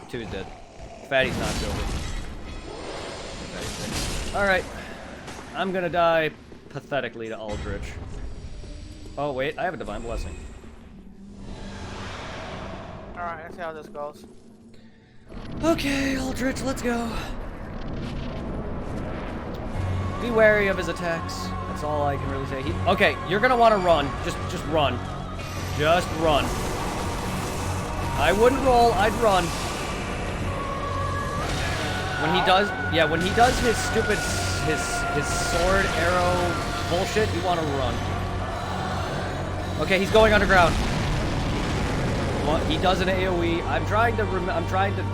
Two is dead. Fatty's not killed. Alright. I'm gonna die pathetically to Aldrich. Oh, wait, I have a Divine Blessing.
Alright, let's see how this goes.
Okay, Aldrich, let's go. Be wary of his attacks. That's all I can really say. Okay, you're gonna want to run. Just run. Just run. I wouldn't roll, I'd run. When he does, yeah, when he does his stupid, his sword arrow bullshit, you want to run. Okay, he's going underground. He does an AOE. I'm trying to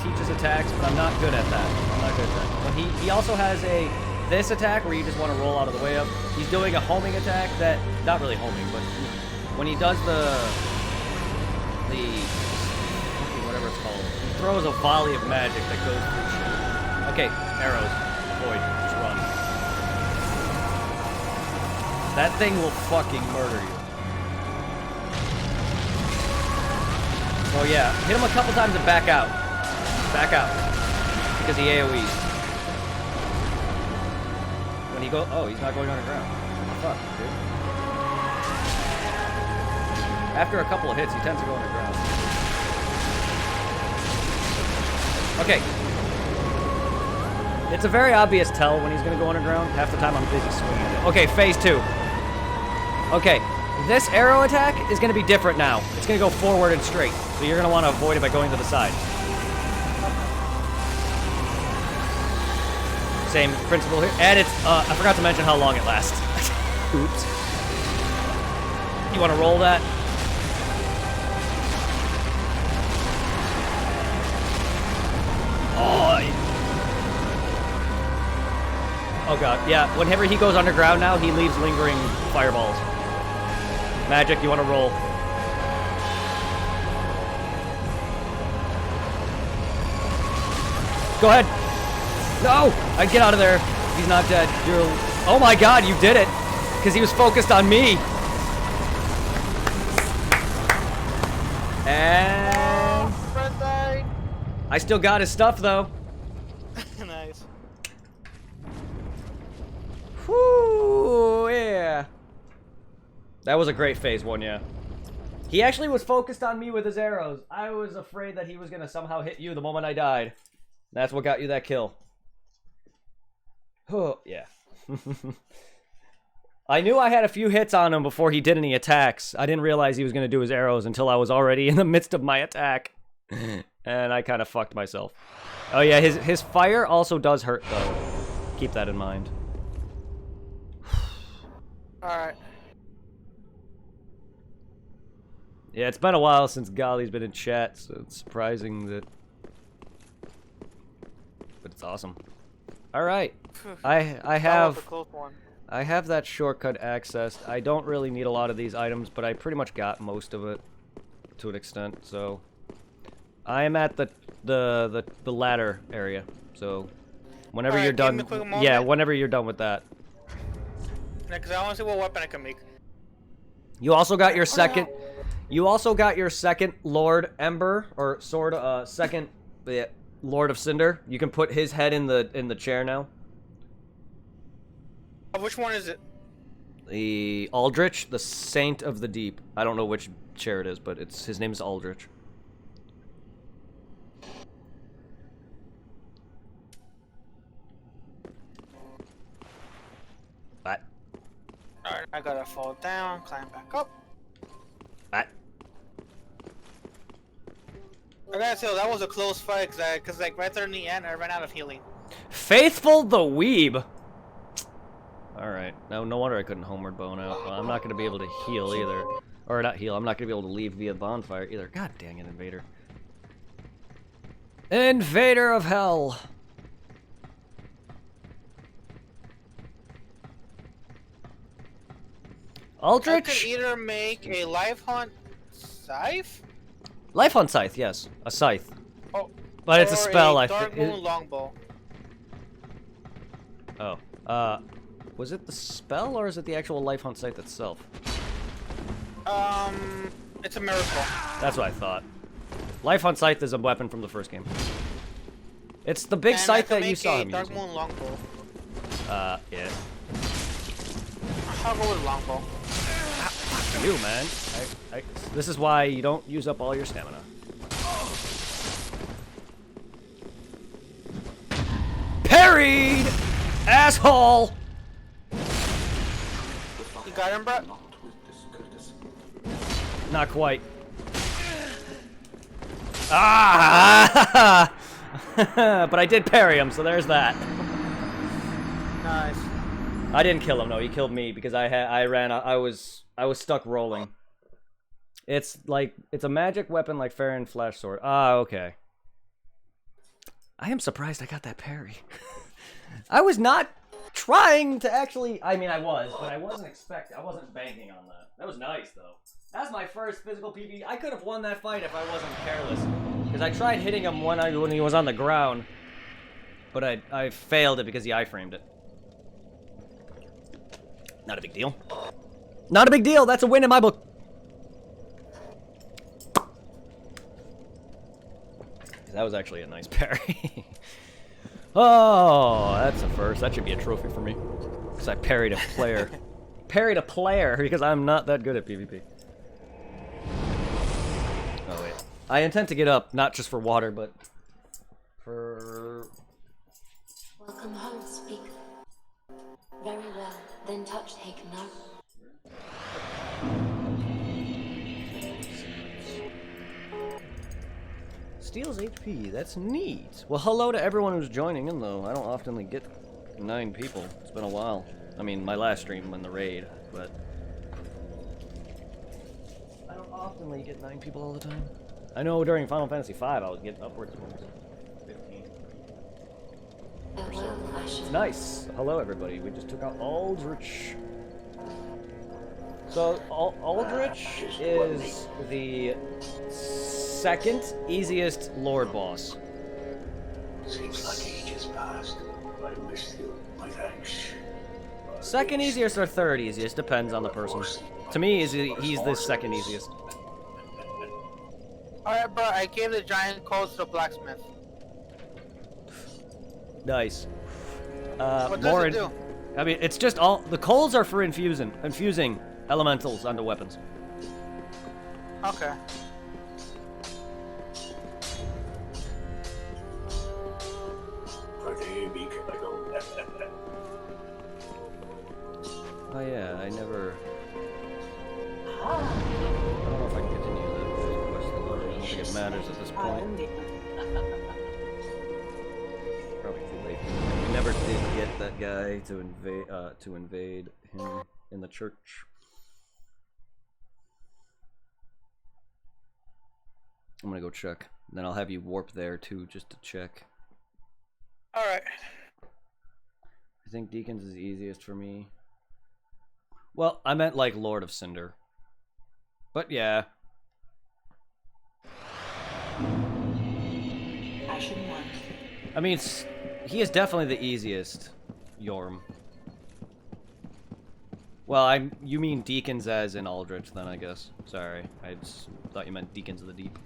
teach his attacks, but I'm not good at that. I'm not good at that. But he also has this attack where you just want to roll out of the way up. He's doing a homing attack that, not really homing, but when he does the whatever it's called, he throws a volley of magic that goes through shit. Okay, arrows. Avoid. Just run. That thing will fucking murder you. Oh yeah, hit him a couple times and back out. Back out. Because he AoEs. When he oh, he's not going underground. What the fuck, dude? After a couple of hits, he tends to go underground. Okay. It's a very obvious tell when he's gonna go underground. Half the time I'm busy swinging it. Okay, phase 2. Okay, this arrow attack is gonna be different now. It's gonna go forward and straight. So you're gonna wanna avoid it by going to the side. Same principle here. And it's, I forgot to mention how long it lasts. Oops. You wanna roll that? Oh god, yeah, whenever he goes underground now, he leaves lingering fireballs. Magic, you want to roll. Go ahead. No! I get out of there. He's not dead. Oh my god, you did it! Because he was focused on me. And...
Friend died.
I still got his stuff, though.
Nice.
Whoo, yeah. That was a great phase 1, yeah. He actually was focused on me with his arrows. I was afraid that he was going to somehow hit you the moment I died. That's what got you that kill. Oh, yeah. I knew I had a few hits on him before he did any attacks. I didn't realize he was going to do his arrows until I was already in the midst of my attack. And I kind of fucked myself. Oh yeah, his fire also does hurt, though. Keep that in mind.
Alright.
Yeah, it's been a while since Golly's been in chat, so it's surprising that... But it's awesome. Alright. I have...
That was a close one.
I have that shortcut accessed. I don't really need a lot of these items, but I pretty much got most of it to an extent, so... I am at the ladder area, so... Whenever
Alright,
you're
give me
done.
a quick moment.
Yeah, whenever you're done with that.
Because I want to see what weapon I can make.
You also got your second. You also got your second Lord Ember or sword. Second, Lord of Cinder. You can put his head in the chair now.
Which one is it?
The Aldrich, the Saint of the Deep. I don't know which chair it is, but his name is Aldrich. What?
Alright, I gotta fall down, climb back up.
What?
I gotta say, that was a close fight, cause like right there in the end, I ran out of healing.
Faithful the Weeb. Alright. No wonder I couldn't homeward bone out. Well, I'm not gonna be able to heal either. Or not heal, I'm not gonna be able to leave via bonfire either. God dang it, Invader. Invader of Hell! Aldrich?
I could either make a life hunt scythe.
Life Hunt Scythe, yes. A scythe.
Oh,
But it's a spell, I
Dark
think.
Moon longbow.
Oh. Was it the spell or is it the actual Life Hunt Scythe itself?
It's a miracle.
That's what I thought. Life Hunt Scythe is a weapon from the first game. It's the big
And
scythe
I can
that you
make
saw
a
him
Dark
using.
Moon longbow.
Yeah.
I'll go with longbow.
You, man. This is why you don't use up all your stamina. Parried! Asshole!
You got him, bro?
Not quite. Ah! But I did parry him, so there's that.
Nice.
I didn't kill him, no. He killed me because I was stuck rolling. It's a magic weapon like Farron Flash Sword. Ah, okay. I am surprised I got that parry. I was not trying to actually. I mean, I was, but I wasn't banking on that. That was nice though. That's my first physical PvP. I could have won that fight if I wasn't careless, because I tried hitting him when he was on the ground, but I failed it because he iframed it. Not a big deal. Not a big deal. That's a win in my book. That was actually a nice parry. Oh, that's a first. That should be a trophy for me. Because I parried a player. Parried a player because I'm not that good at PvP. Oh, wait. I intend to get up, not just for water, but for...
Welcome home, speak. Very well, then touch take now.
Steals HP, that's neat. Well, hello to everyone who's joining in, though. I don't often get 9 people. It's been a while. I mean, my last stream in the raid, but... I don't often get 9 people all the time. I know during Final Fantasy V, I was getting upwards of 15.
Well, I should...
Nice. Hello, everybody. We just took out Aldrich. So, Aldrich is the second easiest Lord boss.
Seems like ages passed. I miss you. My thanks.
Second easiest or third easiest, depends on the person. To me, he's the second easiest.
Alright, bro, I gave the giant codes to the blacksmith.
Nice.
What does it do?
I mean, it's just all the coals are for infusing elementals onto weapons.
Okay.
Oh yeah, I never. I don't know if I can continue that quest alone. I don't think it matters at this point. Probably too late. We never did get that guy to invade him in the church. I'm gonna go check. And then I'll have you warp there too, just to check.
Alright.
I think Deacons is easiest for me. Well, I meant like Lord of Cinder. But yeah. I mean, he is definitely the easiest, Yorm. Well, you mean Deacons as in Aldrich, then, I guess. Sorry, I just thought you meant Deacons of the Deep.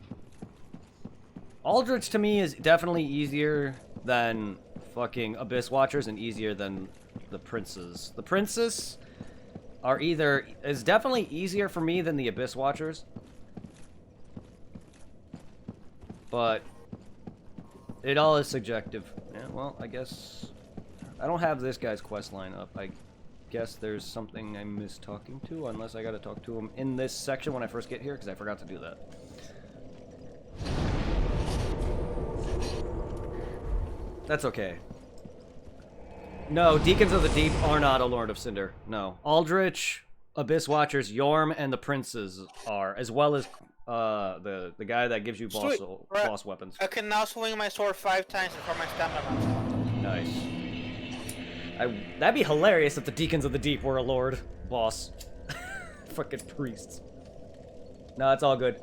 Aldrich, to me, is definitely easier than fucking Abyss Watchers and easier than the Princes. The Princes are is definitely easier for me than the Abyss Watchers. But it all is subjective. Yeah, well, I guess I don't have this guy's quest line up. I guess there's something I missed talking to, unless I gotta talk to him in this section when I first get here, because I forgot to do that. That's okay. No, Deacons of the Deep are not a Lord of Cinder. No. Aldrich, Abyss Watchers, Yorm, and the Princes are, as well as the guy that gives you boss weapons.
I can now swing my sword 5 times before my stamina runs out.
Nice. That'd be hilarious if the Deacons of the Deep were a Lord boss. Fucking priests. No, it's all good.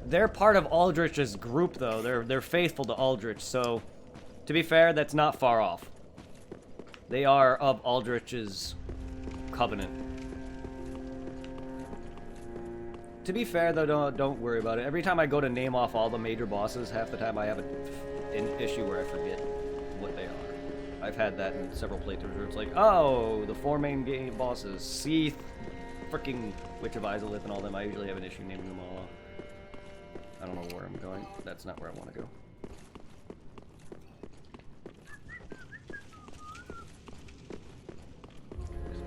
They're part of Aldrich's group, though. They're faithful to Aldrich, so to be fair, that's not far off. They are of Aldrich's covenant. To be fair, though, don't worry about it. Every time I go to name off all the major bosses, half the time I have an issue where I forget what they are. I've had that in several playthroughs where it's like, oh, the 4 main game bosses, Seath, freaking Witch of Izalith and all them. I usually have an issue naming them all off. I don't know where I'm going. That's not where I want to go.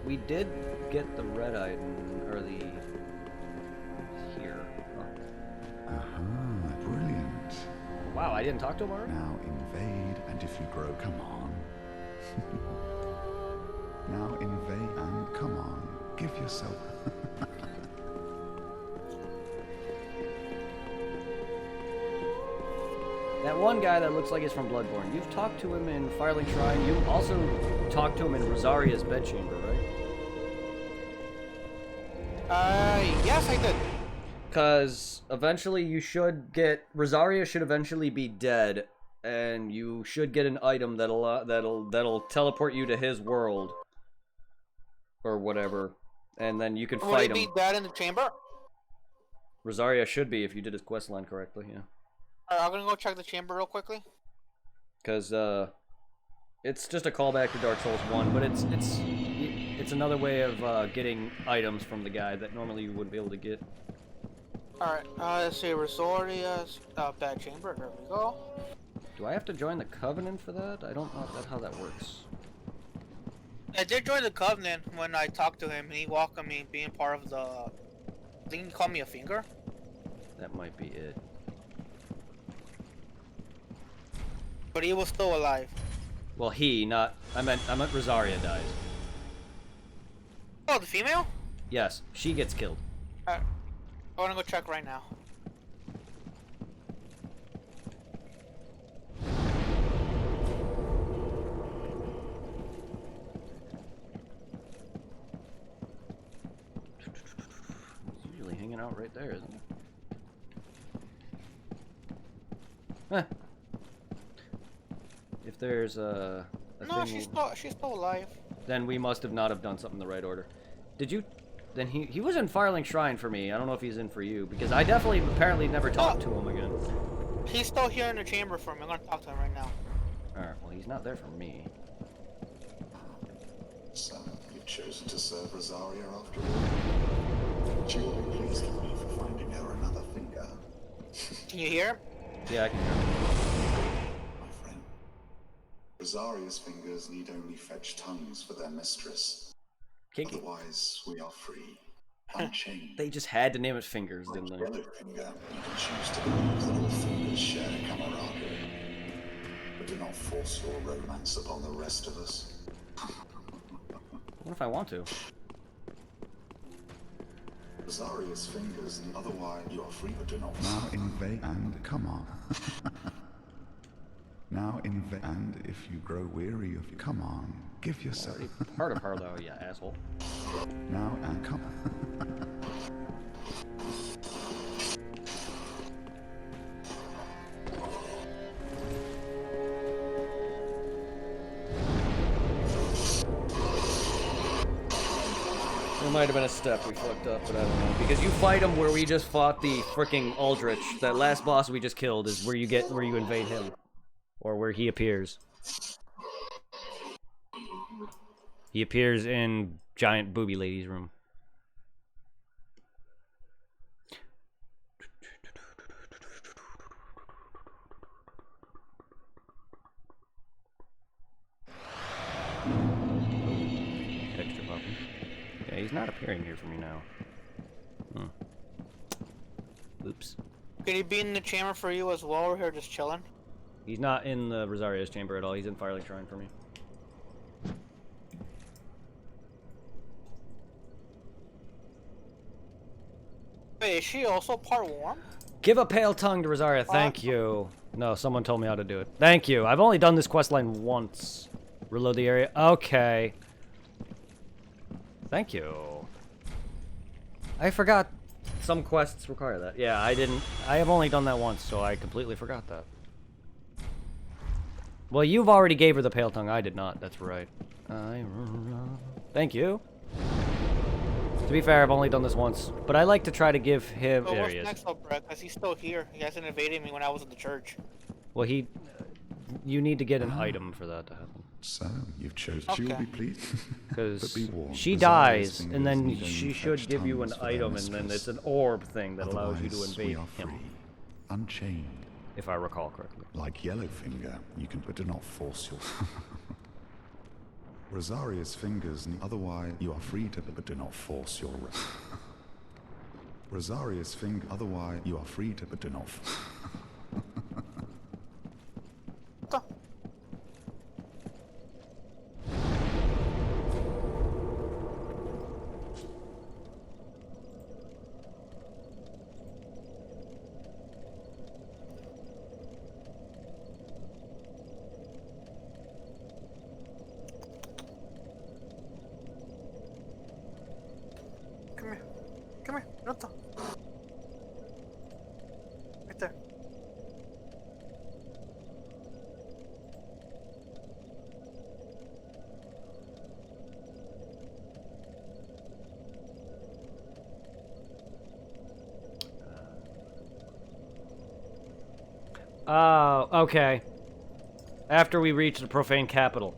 We did get the red item, or the... here. Oh.
Aha, brilliant.
Wow, I didn't talk to him already?
Now invade, and if you grow, come on. Now invade, and come on. Give yourself...
That one guy that looks like he's from Bloodborne, you've talked to him in Firelink Shrine. You also talked to him in Rosaria's bedchamber, right?
Yes, I did.
Because eventually you should get... Rosaria should eventually be dead, and you should get an item that'll teleport you to his world. Or whatever. And then you can fight him.
Would he be dead in the chamber?
Rosaria should be if you did his quest line correctly, yeah.
Alright, I'm gonna go check the chamber real quickly.
Because, it's just a callback to Dark Souls 1, but it's another way of getting items from the guy that normally you wouldn't be able to get.
Alright, let's see, Rosoria's bad chamber, there we go.
Do I have to join the Covenant for that? I don't know how that works.
I did join the Covenant when I talked to him, and he welcomed me being part of the... I think he called me a finger?
That might be it.
But he was still alive.
Well, I meant Rosaria dies.
Oh, the female?
Yes, she gets killed.
Alright, I wanna go check right now.
It's usually hanging out right there, isn't it? Huh. If there's a
No,
thing,
she's still alive.
then we must have not have done something in the right order. Did you? Then he was in Firelink Shrine for me. I don't know if he's in for you because I definitely apparently never talked to him again.
He's still here in the chamber for me. I'm gonna talk to him right now.
All right. Well, he's not there for me.
So, you've chosen to serve Rosaria after all? She will be pleased with me for finding her another finger.
Can you hear?
Yeah, I can hear him.
My friend, Rosaria's fingers need only fetch tongues for their mistress.
Kinky.
Otherwise, we are free, unchained.
They just had to name it Fingers, didn't they?
Yellow finger, you can choose to believe that all fingers share camaraderie. But do not force your romance upon the rest of us.
What if I want to?
Rosaria's fingers, and otherwise you are free, but do not.
Now invade, and come on. Now invade, and if you grow weary of, come on, give yourself.
Part of her though, you asshole.
Now and come on.
There might have been a step we fucked up, but I don't know. Because you fight him where we just fought the fricking Aldrich. That last boss we just killed is where you invade him. Or where he appears. He appears in giant booby lady's room. Texture popping. Yeah, he's not appearing here for me now. Oops.
Could he be in the chamber for you as well? We're here just chilling.
He's not in the Rosario's chamber at all. He's in Firelight Shrine for me.
Wait, is she also part warm?
Give a pale tongue to Rosaria. Thank you. No, someone told me how to do it. Thank you. I've only done this questline once. Reload the area. Okay. Thank you. I forgot some quests require that. Yeah, I didn't. I have only done that once, so I completely forgot that. Well, you've already gave her the pale tongue. I did not. That's right. Thank you. To be fair, I've only done this once, but I like to try to give him.
So
There
what's
he is.
next up, Brett? Because he's still here. He hasn't invaded me when I was in the church.
Well, you need to get an item for that to happen.
So, you've chosen. She will
Okay.
be pleased.
Because
But be warned,
she
Rosaria's
dies, and
fingers
then
need
she
only
should
fetch
give you an
tongues for their
item, and then
mistress.
it's an orb thing that allows you to
Otherwise, we
invade
are
him,
free, unchained.
if I recall correctly.
Like Yellowfinger, you can, but do not force your. Rosaria's fingers. Otherwise, you are free to, but do not force your. Rosaria's finger. Otherwise, you are free to, but do not.
Come here. Come here. Nota. Right there.
Oh, okay. After we reach the profane capital.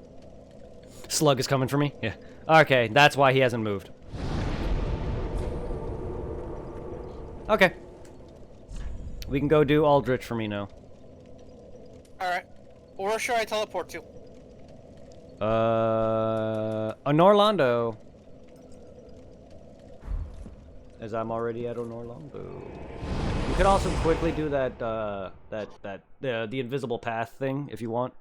Slug is coming for me? Yeah. Okay, that's why he hasn't moved. Okay. We can go do Aldrich for me now.
Alright. Where should I teleport to?
Orlando. As I'm already at Orlando. You could also quickly do that, the invisible path thing if you want.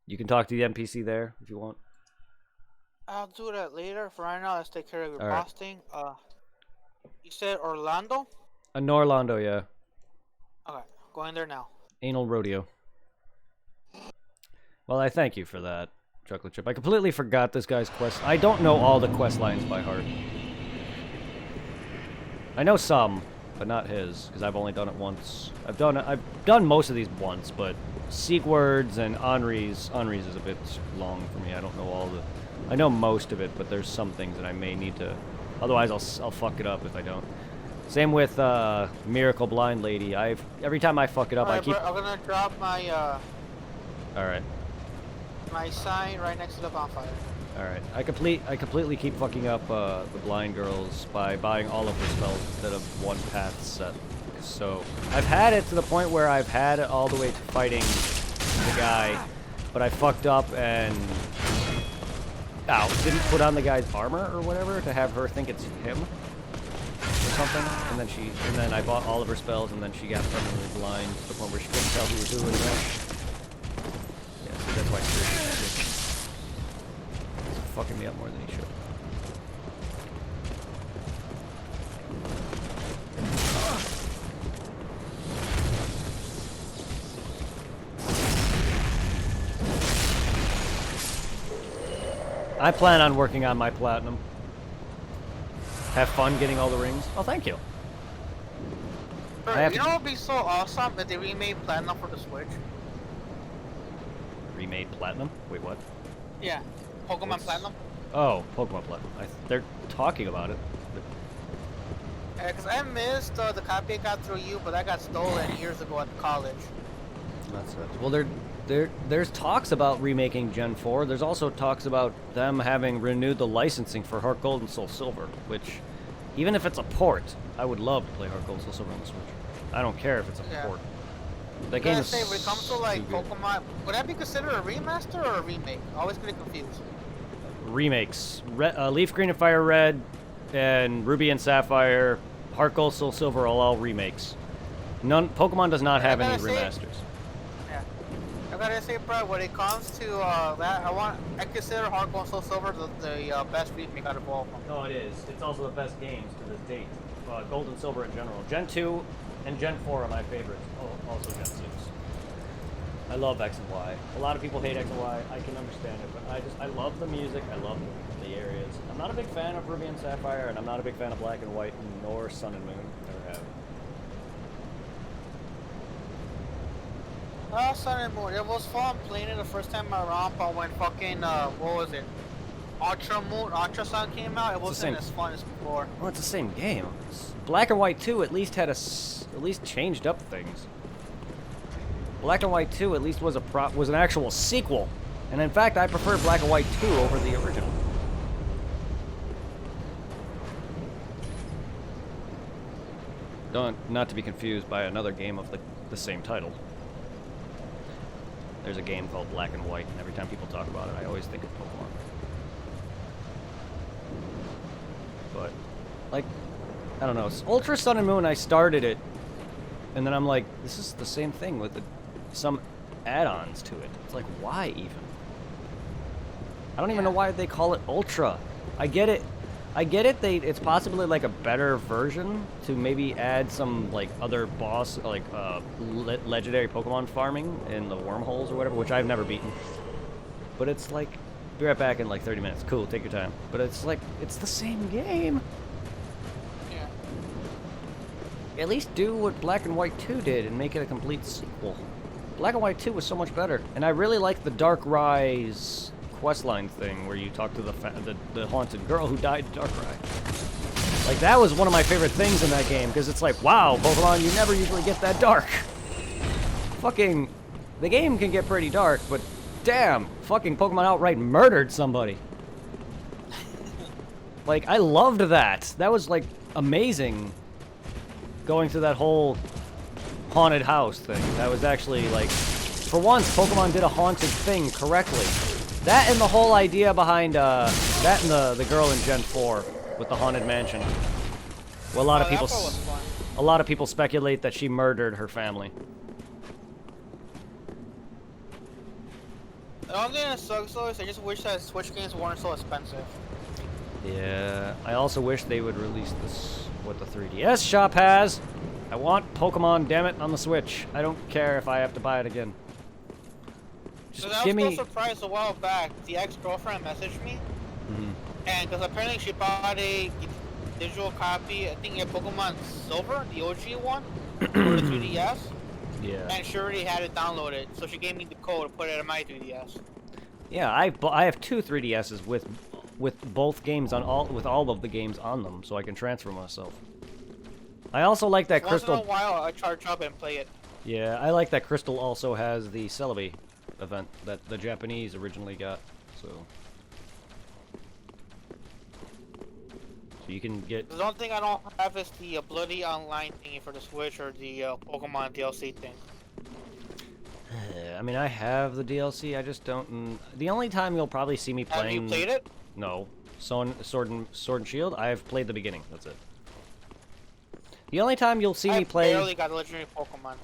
You can talk to the NPC there if you want.
I'll do that later. For right now, let's take care of your
Alright.
boss thing. You said Orlando?
Orlando, yeah.
Okay, going there now.
Anal rodeo. Well, I thank you for that, Chocolate Chip. I completely forgot this guy's quest. I don't know all the quest lines by heart. I know some, but not his, because I've only done it once. I've done most of these once, but Seek Words and Henri's is a bit long for me. I don't know all the. I know most of it, but there's some things that I may need to. Otherwise, I'll fuck it up if I don't. Same with Miracle Blind Lady. Every time I fuck it up, I keep.
I'm gonna drop my
All right.
my sign right next to the bonfire.
All right. I completely keep fucking up the blind girls by buying all of her spells instead of one path set. So I've had it to the point where I've had it all the way to fighting the guy, but I fucked up and didn't put on the guy's armor or whatever to have her think it's him or something. And then I bought all of her spells, and then she got permanently blind to the point where she couldn't tell who was doing it. Yeah, so that's why she's fucking me up more than he should. I plan on working on my platinum. Have fun getting all the rings. Oh, thank you. I have
You
to-
know what would be so awesome if they remade Platinum for the Switch?
Remade platinum? Wait, what?
Yeah, Pokemon Platinum.
Oh, Pokemon Platinum. They're talking about it.
Yeah, because I missed the copy I got through you, but that got stolen years ago at college.
That's it. Well, there's talks about remaking Gen 4. There's also talks about them having renewed the licensing for Heart Gold and Soul Silver, which, even if it's a port, I would love to play Heart Gold and Soul Silver on the Switch. I don't care if it's a port. That game is
say, when it comes to like
good.
Pokemon, would that be considered a remaster or a remake? I always get confused.
Remakes. Leaf Green and Fire Red, and Ruby and Sapphire, Heart Gold, Soul Silver are all remakes. Pokemon does not have any remasters.
Yeah. I gotta say, bro, when it comes to that, I consider Heart Gold and Soul Silver the best remake out of all of them.
No, it is. It's also the best games to this date. Gold and Silver in general. Gen 2 and Gen 4 are my favorites. Oh, also Gen 6. I love X and Y. A lot of people hate X and Y. I can understand it, but I love the music. I love the areas. I'm not a big fan of Ruby and Sapphire, and I'm not a big fan of Black and White, nor Sun and Moon. Never have.
Sun and Moon. It was fun playing it the first time around, but when fucking what was it? Ultra Moon, Ultra Sun came out, it wasn't as fun as before.
Well, it's the same game. Black and White 2 at least had at least changed up things. Black and White 2 at least was an actual sequel, and in fact, I prefer Black and White 2 over the original. Not to be confused by another game of the same title. There's a game called Black and White, and every time people talk about it, I always think of Pokemon. But, like, I don't know. Ultra Sun and Moon, I started it, and then I'm like, this is the same thing with some add-ons to it. It's like, why even? I don't even know why they call it Ultra. I get it. It's possibly like a better version to maybe add some like other boss, like legendary Pokemon farming in the wormholes or whatever, which I've never beaten. But it's like, be right back in like 30 minutes. Cool, take your time. But it's like, it's the same game.
Yeah.
At least do what Black and White 2 did and make it a complete sequel. Black and White 2 was so much better, and I really like the Dark Rise questline thing where you talk to the haunted girl who died in Dark Rise. Like, that was one of my favorite things in that game, because it's like, wow, Pokemon, you never usually get that dark. Fucking, the game can get pretty dark, but damn, fucking Pokemon outright murdered somebody. Like, I loved that. That was, like, amazing, going through that whole haunted house thing. That was actually, like, for once, Pokemon did a haunted thing correctly. That and the whole idea behind, that and the girl in Gen 4 with the haunted mansion. Well, a lot of people speculate that she murdered her family.
The only thing that sucks though is I just wish that Switch games weren't so expensive.
Yeah, I also wish they would release this, what the 3DS shop has. I want Pokemon, damn it, on the Switch. I don't care if I have to buy it again.
So I was so surprised a while back. The ex-girlfriend messaged me, and because apparently she bought a digital copy, I think, of Pokemon Silver, the OG one, for the 3DS.
Yeah.
And she already had it downloaded, so she gave me the code to put it in my 3DS.
Yeah, I have two 3DSs with both games on all of the games on them, so I can transfer myself. I also like that Crystal.
Once in a while, I charge up and play it.
Yeah, I like that Crystal also has the Celebi event that the Japanese originally got, so you can get.
The only thing I don't have is the Bloody Online thingy for the Switch or the Pokemon DLC thing.
I mean, I have the DLC. I just don't. The only time you'll probably see me playing.
Have you played it?
No, Sword and Shield. I've played the beginning. That's it. The only time you'll see me play.
I barely got a legendary Pokemon.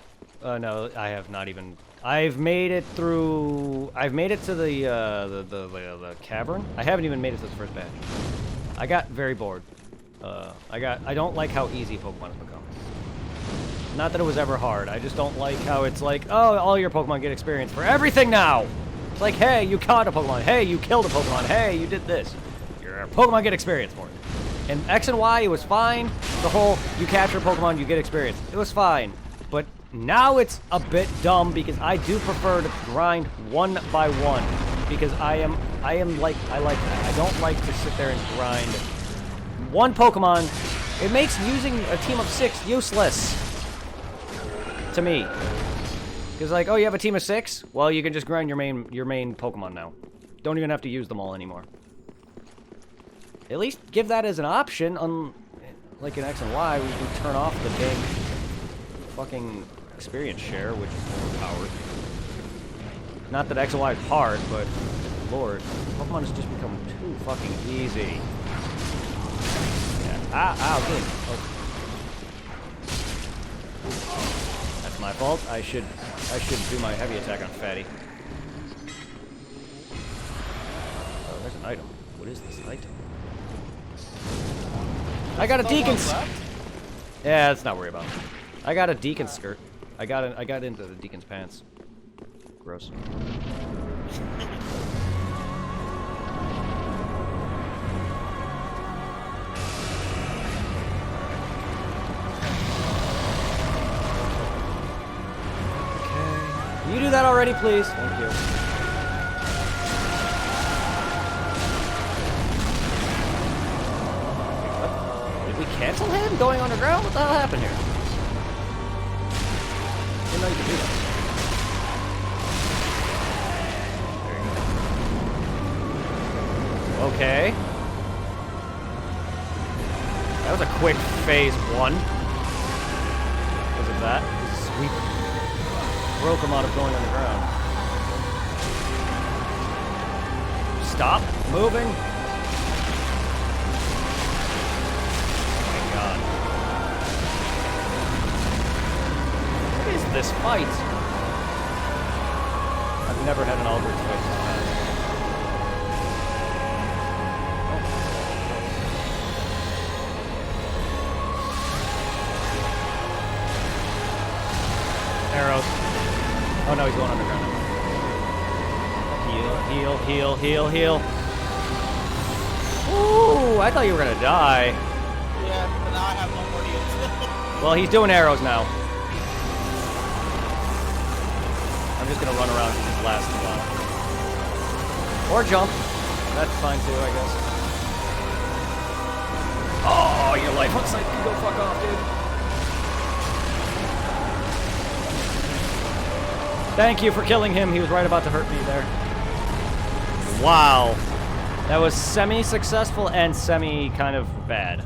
No, I have not even. I've made it through. I've made it to the cavern. I haven't even made it to the first batch. I got very bored. I don't like how easy Pokemon has become. Not that it was ever hard. I just don't like how it's like, oh, all your Pokemon get experience for everything now. It's like, hey, you caught a Pokemon. Hey, you killed a Pokemon. Hey, you did this. Your Pokemon get experience for it. In X and Y, it was fine. The whole, you capture a Pokemon, you get experience. It was fine. But now it's a bit dumb because I do prefer to grind one by one. because I like that. I don't like to sit there and grind one Pokemon. It makes using a team of 6 useless to me. Because like, oh, you have a team of 6? Well, you can just grind your main Pokemon now. Don't even have to use them all anymore. At least give that as an option on, like in X and Y, we can turn off the big fucking experience share, which is overpowered. Not that X and Y is hard, but Lord, Pokemon has just become too fucking easy. Yeah. Ow, good. Oh. That's my fault. I should do my heavy attack on Fatty. Oh, there's an item. What is this item? I got a Deacon skirt. Yeah, let's not worry about it. I got a Deacon skirt. I got into the Deacon's pants. Gross. Okay. Can you do that already, please? Thank you. Cancel him going underground? What the hell happened here? Didn't know you could do that. There you go. Okay. That was a quick phase 1. Because of that. Sweep. Broke him out of going underground. Stop moving. This fight. I've never had an Aldrich fight this fast. Arrows. Oh no, he's going underground. Heal, heal, heal, heal, heal. Ooh, I thought you were gonna die.
Yeah, but now I have no more heals.
Well, he's doing arrows now. I'm just gonna run around because this lasts a while. Or jump. That's fine too, I guess. Oh, your life on sight can go fuck off, dude. Thank you for killing him. He was right about to hurt me there. Wow. That was semi-successful and semi-kind of bad.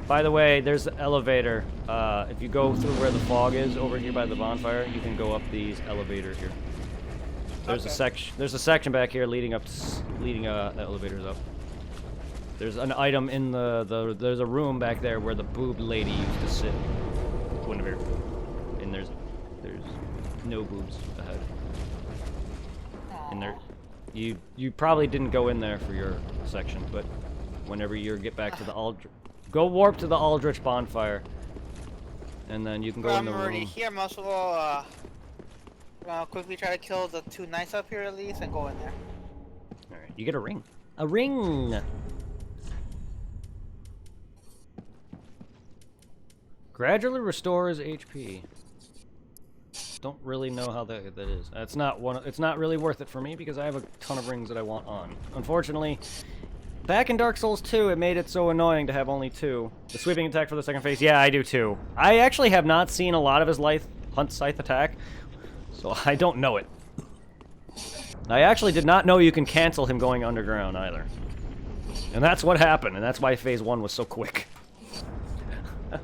By the way, there's an elevator. If you go through where the fog is over here by the bonfire, you can go up these elevators here. There's a section. There's a section back here leading elevators up. There's an item in there's a room back there where the boob lady used to sit. Guinevere. And there's no boobs ahead. And there, you probably didn't go in there for your section, but whenever you get back to the Aldrich. Go warp to the Aldrich bonfire, and then you can go in the room. I'm already
here. I'm also quickly try to kill the 2 knights up here at least and go in there.
All right, you get a ring. A ring. Gradually restores HP. Don't really know how that is. It's not really worth it for me because I have a ton of rings that I want on. Unfortunately. Back in Dark Souls 2, it made it so annoying to have only 2. The sweeping attack for the second phase, yeah, I do too. I actually have not seen a lot of his Hunt Scythe attack, so I don't know it. I actually did not know you can cancel him going underground either. And that's what happened, and that's why phase 1 was so quick. But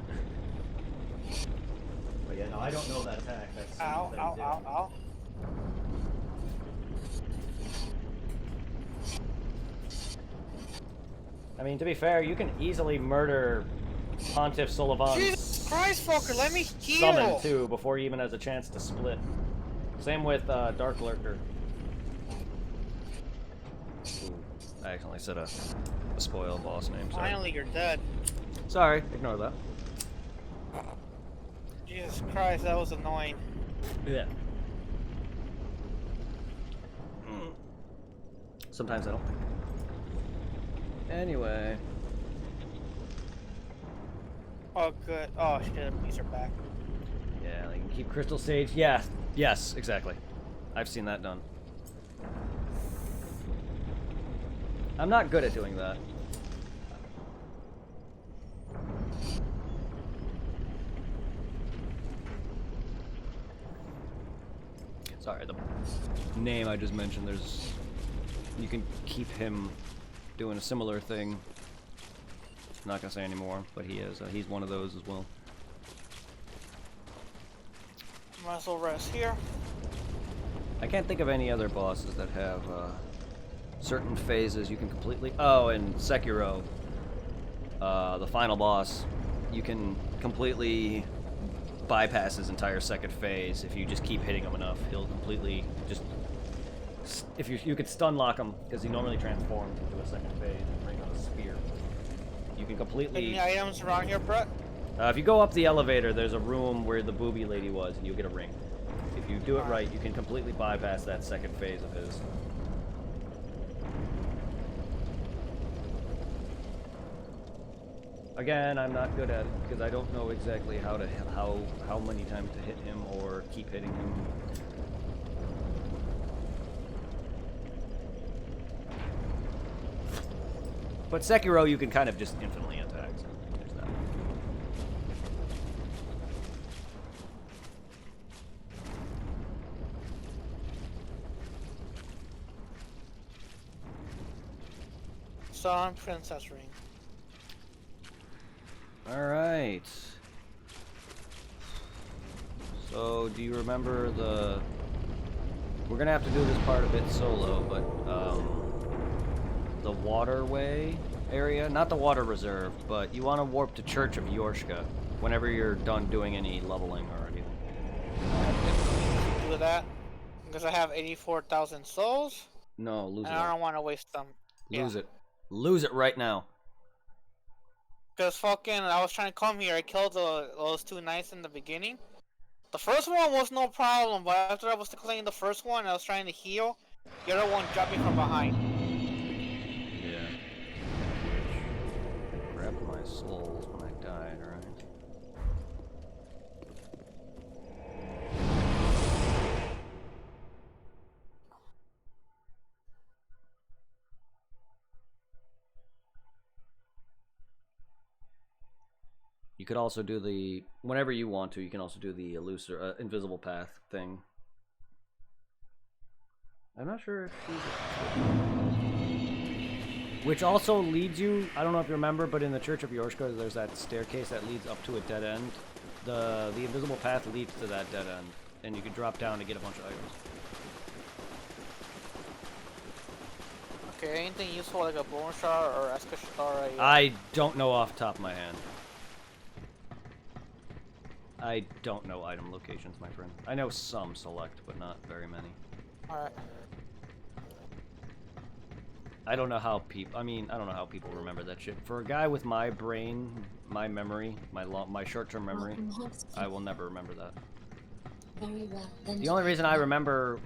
yeah, no, I don't know that attack. That's
ow, ow, ow, ow.
I mean, to be fair, you can easily murder Pontiff Sullivan's
Jesus Christ, fucker, let me heal!
Summon, too, before he even has a chance to split. Same with Dark Lurker. Ooh, I accidentally said a spoil boss name, sorry.
Finally, you're dead.
Sorry, ignore that.
Jesus Christ, that was annoying.
Yeah. Sometimes I don't think. Anyway.
Oh, good. Oh, shit, these are back.
Yeah, like Keep Crystal Sage. Yeah. Yes, exactly. I've seen that done. I'm not good at doing that. Sorry, the name I just mentioned, you can keep him doing a similar thing. I'm not gonna say anymore, but he's one of those as well.
Might as well rest here.
I can't think of any other bosses that have certain phases you can completely... Oh, and Sekiro, the final boss, you can completely bypass his entire second phase if you just keep hitting him enough. He'll completely just... If you could stun lock him, because he normally transforms into a second phase and bring out a spear. You can completely...
Any items around here, Brett?
If you go up the elevator, there's a room where the booby lady was, and you'll get a ring. If you do it right, you can completely bypass that second phase of his. Again, I'm not good at it, because I don't know exactly how many times to hit him or keep hitting him. But Sekiro, you can kind of just infinitely attack, so there's that.
Sun Princess Ring.
Alright. So, do you remember the... We're gonna have to do this part a bit solo, but, the waterway area? Not the water reserve, but you want to warp to Church of Yorshka whenever you're done doing any leveling or anything.
Do that? Because I have 84,000 souls?
No, lose it.
And I don't want to waste them.
Lose it. Lose it right now.
Because fucking, I was trying to come here, I killed those two knights in the beginning. The first one was no problem, but after I was killing the first one, I was trying to heal. The other one dropped me from behind.
Yeah. Grab my souls when I died, right? You could also do the, whenever you want to, you can also do the invisible path thing. I'm not sure if which also leads you, I don't know if you remember, but in the Church of Yorshka, there's that staircase that leads up to a dead end. The invisible path leads to that dead end, and you can drop down to get a bunch of items.
Okay, anything useful like a bone shard or Eska or a...
I don't know off the top of my head. I don't know item locations, my friend. I know some select, but not very many.
Alright.
I don't know how people. I mean, I don't know how people remember that shit. For a guy with my brain, my memory, my short-term memory, I will never remember that.
Very well. Then
The only reason I remember,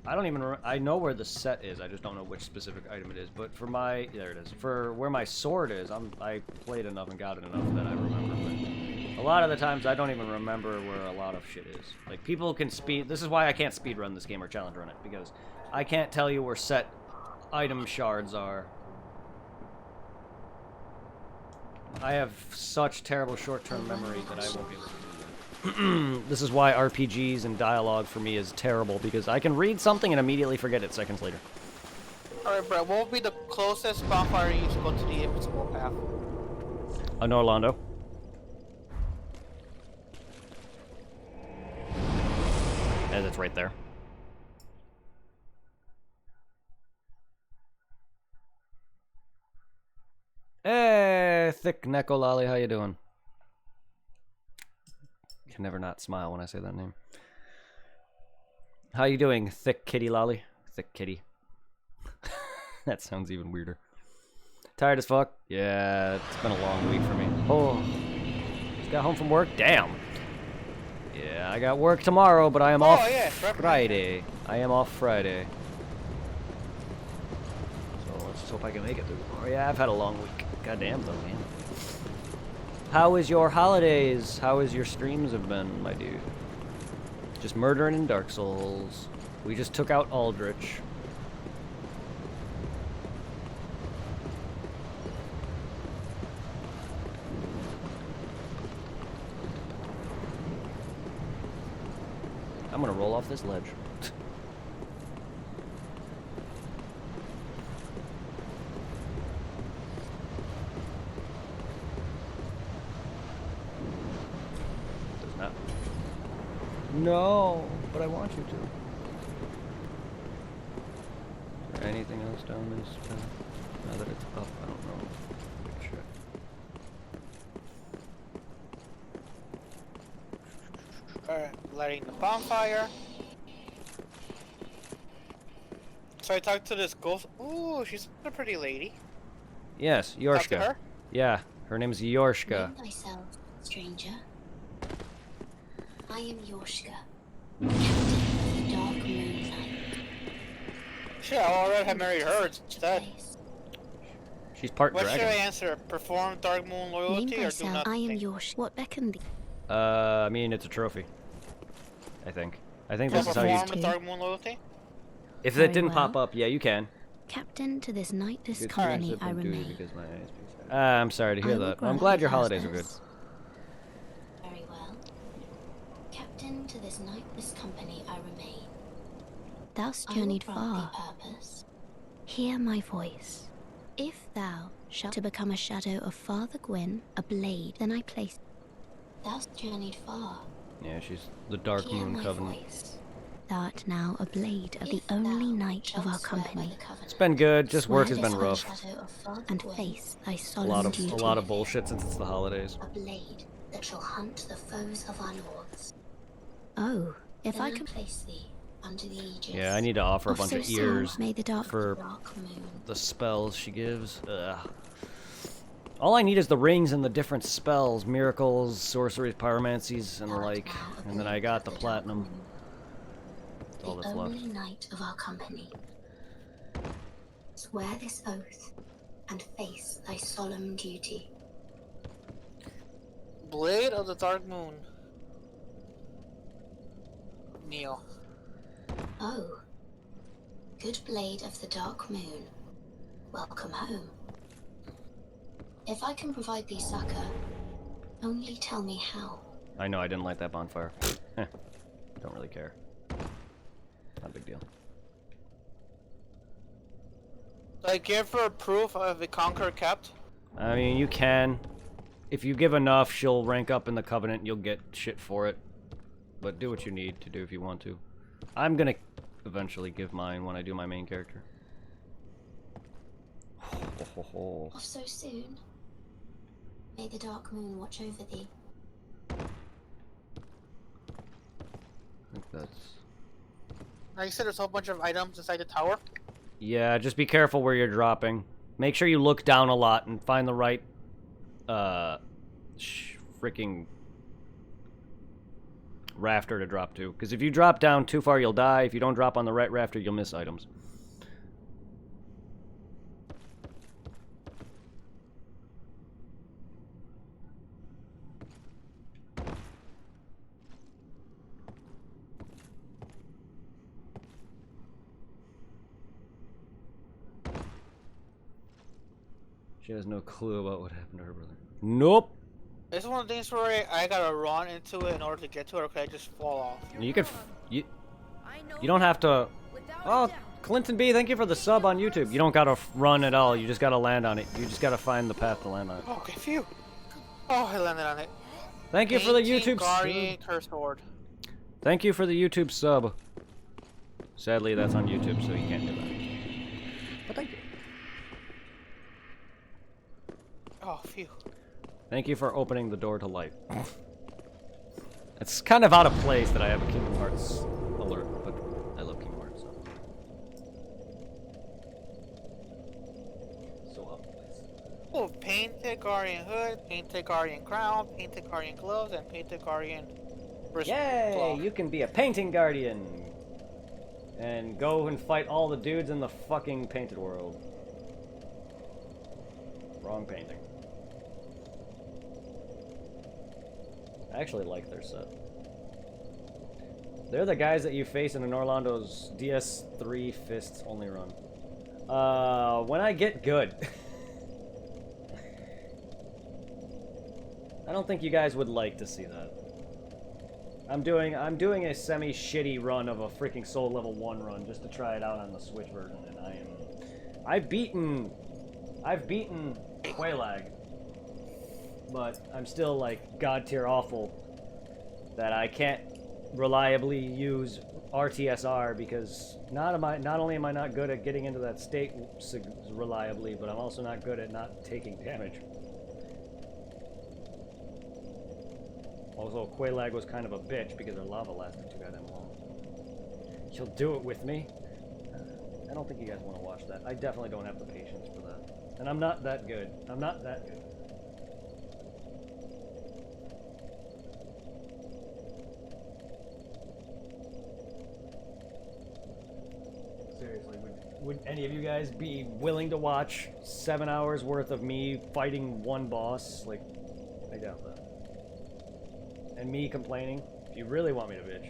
I don't even. I know where the set is. I just don't know which specific item it is. But for my, there it is. For where my sword is, I played enough and got it enough that I remember. But a lot of the times, I don't even remember where a lot of shit is. Like people can speed. This is why I can't speed run this game or challenge run it, because I can't tell you where set item shards are. I have such terrible short-term memory that I won't be able to do that. This is why RPGs and dialogue for me is terrible, because I can read something and immediately forget it seconds later.
Alright, Brett, what would be the closest bonfire you to go to the invisible path?
In Orlando. And it's right there. Hey, Thick Nekolali, how you doing? Can never not smile when I say that name. How you doing, Thick Kitty Lolly? Thick Kitty. That sounds even weirder. Tired as fuck? Yeah, it's been a long week for me. Oh, just got home from work? Damn. Yeah, I got work tomorrow, but I am off Friday. I am off Friday. So let's just hope I can make it through tomorrow. Yeah, I've had a long week. Goddamn though, man. How is your holidays? How is your streams have been, my dude? Just murdering in Dark Souls. We just took out Aldrich. I'm gonna roll off this ledge. Does not. No, but I want you to. Is there anything else down this path? Now that it's up, I don't know. Quick check.
Alright, lighting the bonfire. So I talked to this ghost. Ooh, she's a pretty lady.
Yes,
Talk to
Yorshka.
her?
Yeah, her name is Yorshka.
Name thyself, stranger. I am Yorshka, captain of the Dark Moonlight.
Shit, I already have married her instead.
Place.
She's part
What should I
dragon.
answer? Perform Dark Moon
Name
loyalty or do
thyself.
nothing?
I am Yorshka. What beckoned thee?
I mean, it's a trophy. I think. I think
So
this is how you...
perform the Dark Moon loyalty?
If
Very
it didn't pop
well.
up, yeah, you can.
Captain to this nightless
Good
company
friendship
I
and duty
remain.
because my eyes speak sad. I'm sorry to hear
I will
that. Well, I'm
grant
glad
thee
your holidays are good.
justice. Very well. Captain to this nightless company I remain. Thou'st
I will
journeyed
grant
far.
thee purpose.
Hear my voice. If thou shalt to become a shadow of Father Gwyn, a blade, then I place.
Thou'st journeyed far.
Yeah, she's the Dark
Hear
Moon
my
Covenant.
voice.
Thou art now a blade of the
If
only
thou
knight of
shalt
our
swear by
company,
the covenant,
It's been good, just work
Swear
has been
this
rough.
shadow of Father
and
Gwyn,
face thy
A
solemn
lot
duty.
of bullshit since it's the holidays.
a blade that shall hunt the foes of our lords.
Oh, if
Then
I can
place thee under the aegis
Yeah, I need to offer a
of
bunch
so
of
soon
ears
may the dark
for
dark moon.
the spells she gives. Ugh. All I need is the rings and the different spells, miracles, sorceries, pyromancies, and the
Thou art
like.
now a
And then I
blade
got
of
the
dark
platinum.
moon,
That's all
the
that's left.
only knight of our company. Swear this oath and face thy solemn duty.
Blade of the Dark Moon. Neil.
Oh, good blade of the dark moon, welcome home. If I can provide thee succor, only tell me how.
I know I didn't light that bonfire. Heh. Don't really care. Not a big deal.
Do I give her proof of the Conqueror kept?
I mean, you can. If you give enough, she'll rank up in the Covenant. You'll get shit for it. But do what you need to do if you want to. I'm gonna eventually give mine when I do my main character.
Off so soon? May the dark moon watch over thee.
I think that's...
Like you said, there's a whole bunch of items inside the tower.
Yeah, just be careful where you're dropping. Make sure you look down a lot and find the right, freaking rafter to drop to. Because if you drop down too far, you'll die. If you don't drop on the right rafter, you'll miss items. She has no clue about what happened to her brother. Nope.
This is one of the things where I gotta run into it in order to get to it, or can I just fall off?
You could, you don't have to. Oh, Clinton B, thank you for the sub on YouTube. You don't gotta run at all. You just gotta land on it. You just gotta find the path to land on it.
Oh, okay, phew. Oh, I landed on it.
Thank you for the
Painting
YouTube
Guardian
sub.
Curse Sword.
Thank you for the YouTube sub. Sadly, that's on YouTube, so you can't do that. But thank you.
Oh, phew.
Thank you for opening the door to light. It's kind of out of place that I have a Kingdom Hearts alert, but I love Kingdom Hearts. So out of place.
Oh, painted Guardian hood, painted Guardian crown, painted Guardian gloves, and painted Guardian wrist
Yay!
glove.
You can be a painting guardian! And go and fight all the dudes in the fucking painted world. Wrong painting. I actually like their set. They're the guys that you face in an Orlando's DS3 Fists only run. When I get good. I don't think you guys would like to see that. I'm doing a semi-shitty run of a freaking Soul Level 1 run just to try it out on the Switch version, and I've beaten Quelaag, but I'm still like god tier awful that I can't reliably use RTSR because not only am I not good at getting into that state reliably, but I'm also not good at not taking damage. Also, Quelaag was kind of a bitch because her lava lasted too goddamn long. She'll do it with me. I don't think you guys want to watch that. I definitely don't have the patience for that. And I'm not that good. I'm not that good. Seriously, would any of you guys be willing to watch 7 hours worth of me fighting one boss? Like, I doubt that. And me complaining? If you really want me to bitch.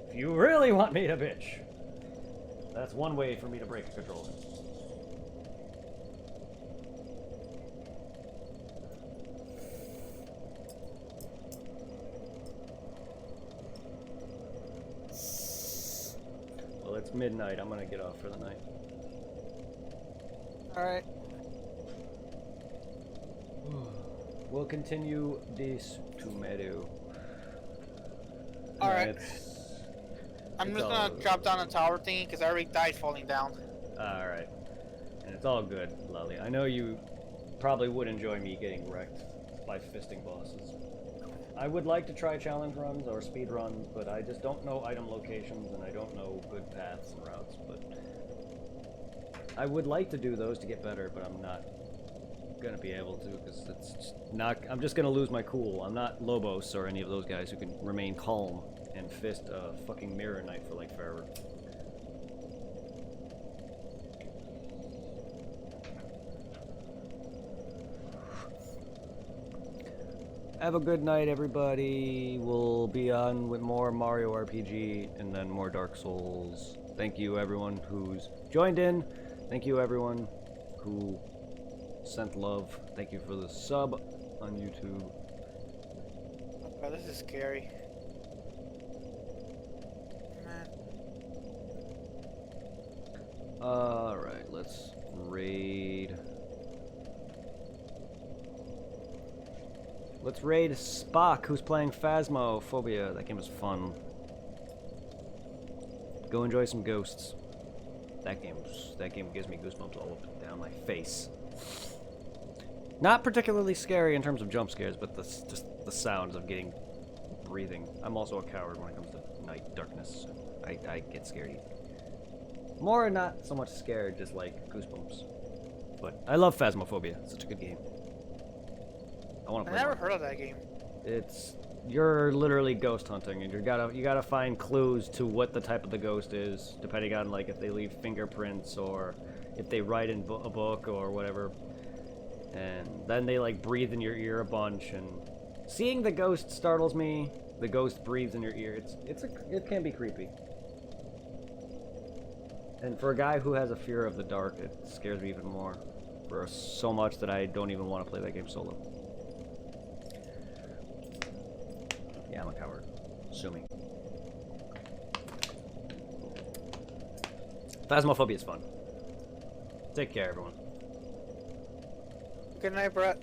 If you really want me to bitch. That's one way for me to break a controller. Well, it's midnight. I'm gonna get off for the night.
Alright.
We'll continue this tomorrow.
Alright. I'm just gonna drop down the tower thingy because I already died falling down.
Alright. And it's all good, Lolly. I know you probably would enjoy me getting wrecked by fisting bosses. I would like to try challenge runs or speed runs, but I just don't know item locations and I don't know good paths and routes, but I would like to do those to get better, but I'm not gonna be able to because it's just not. I'm just gonna lose my cool. I'm not Lobos or any of those guys who can remain calm and fist a fucking mirror knight for like forever. Have a good night, everybody. We'll be on with more Mario RPG and then more Dark Souls. Thank you, everyone who's joined in. Thank you, everyone who sent love. Thank you for the sub on YouTube.
Oh, this is scary. Man.
Alright, let's raid. Let's raid Spock, who's playing Phasmophobia. That game was fun. Go enjoy some ghosts. That game gives me goosebumps all up and down my face. Not particularly scary in terms of jump scares, but just the sounds of getting breathing. I'm also a coward when it comes to night darkness. I get scared easy. More not so much scared, just like goosebumps. But I love Phasmophobia. It's such a good game. I want to play.
I never heard of that game.
You're literally ghost hunting, and you gotta find clues to what the type of the ghost is, depending on like if they leave fingerprints or if they write in a book or whatever. And then they like breathe in your ear a bunch, and seeing the ghost startles me. The ghost breathes in your ear. It can be creepy. And for a guy who has a fear of the dark, it scares me even more. For so much that I don't even want to play that game solo. Yeah, I'm a coward. Sue me. Phasmophobia is fun. Take care, everyone.
Good night, Brett.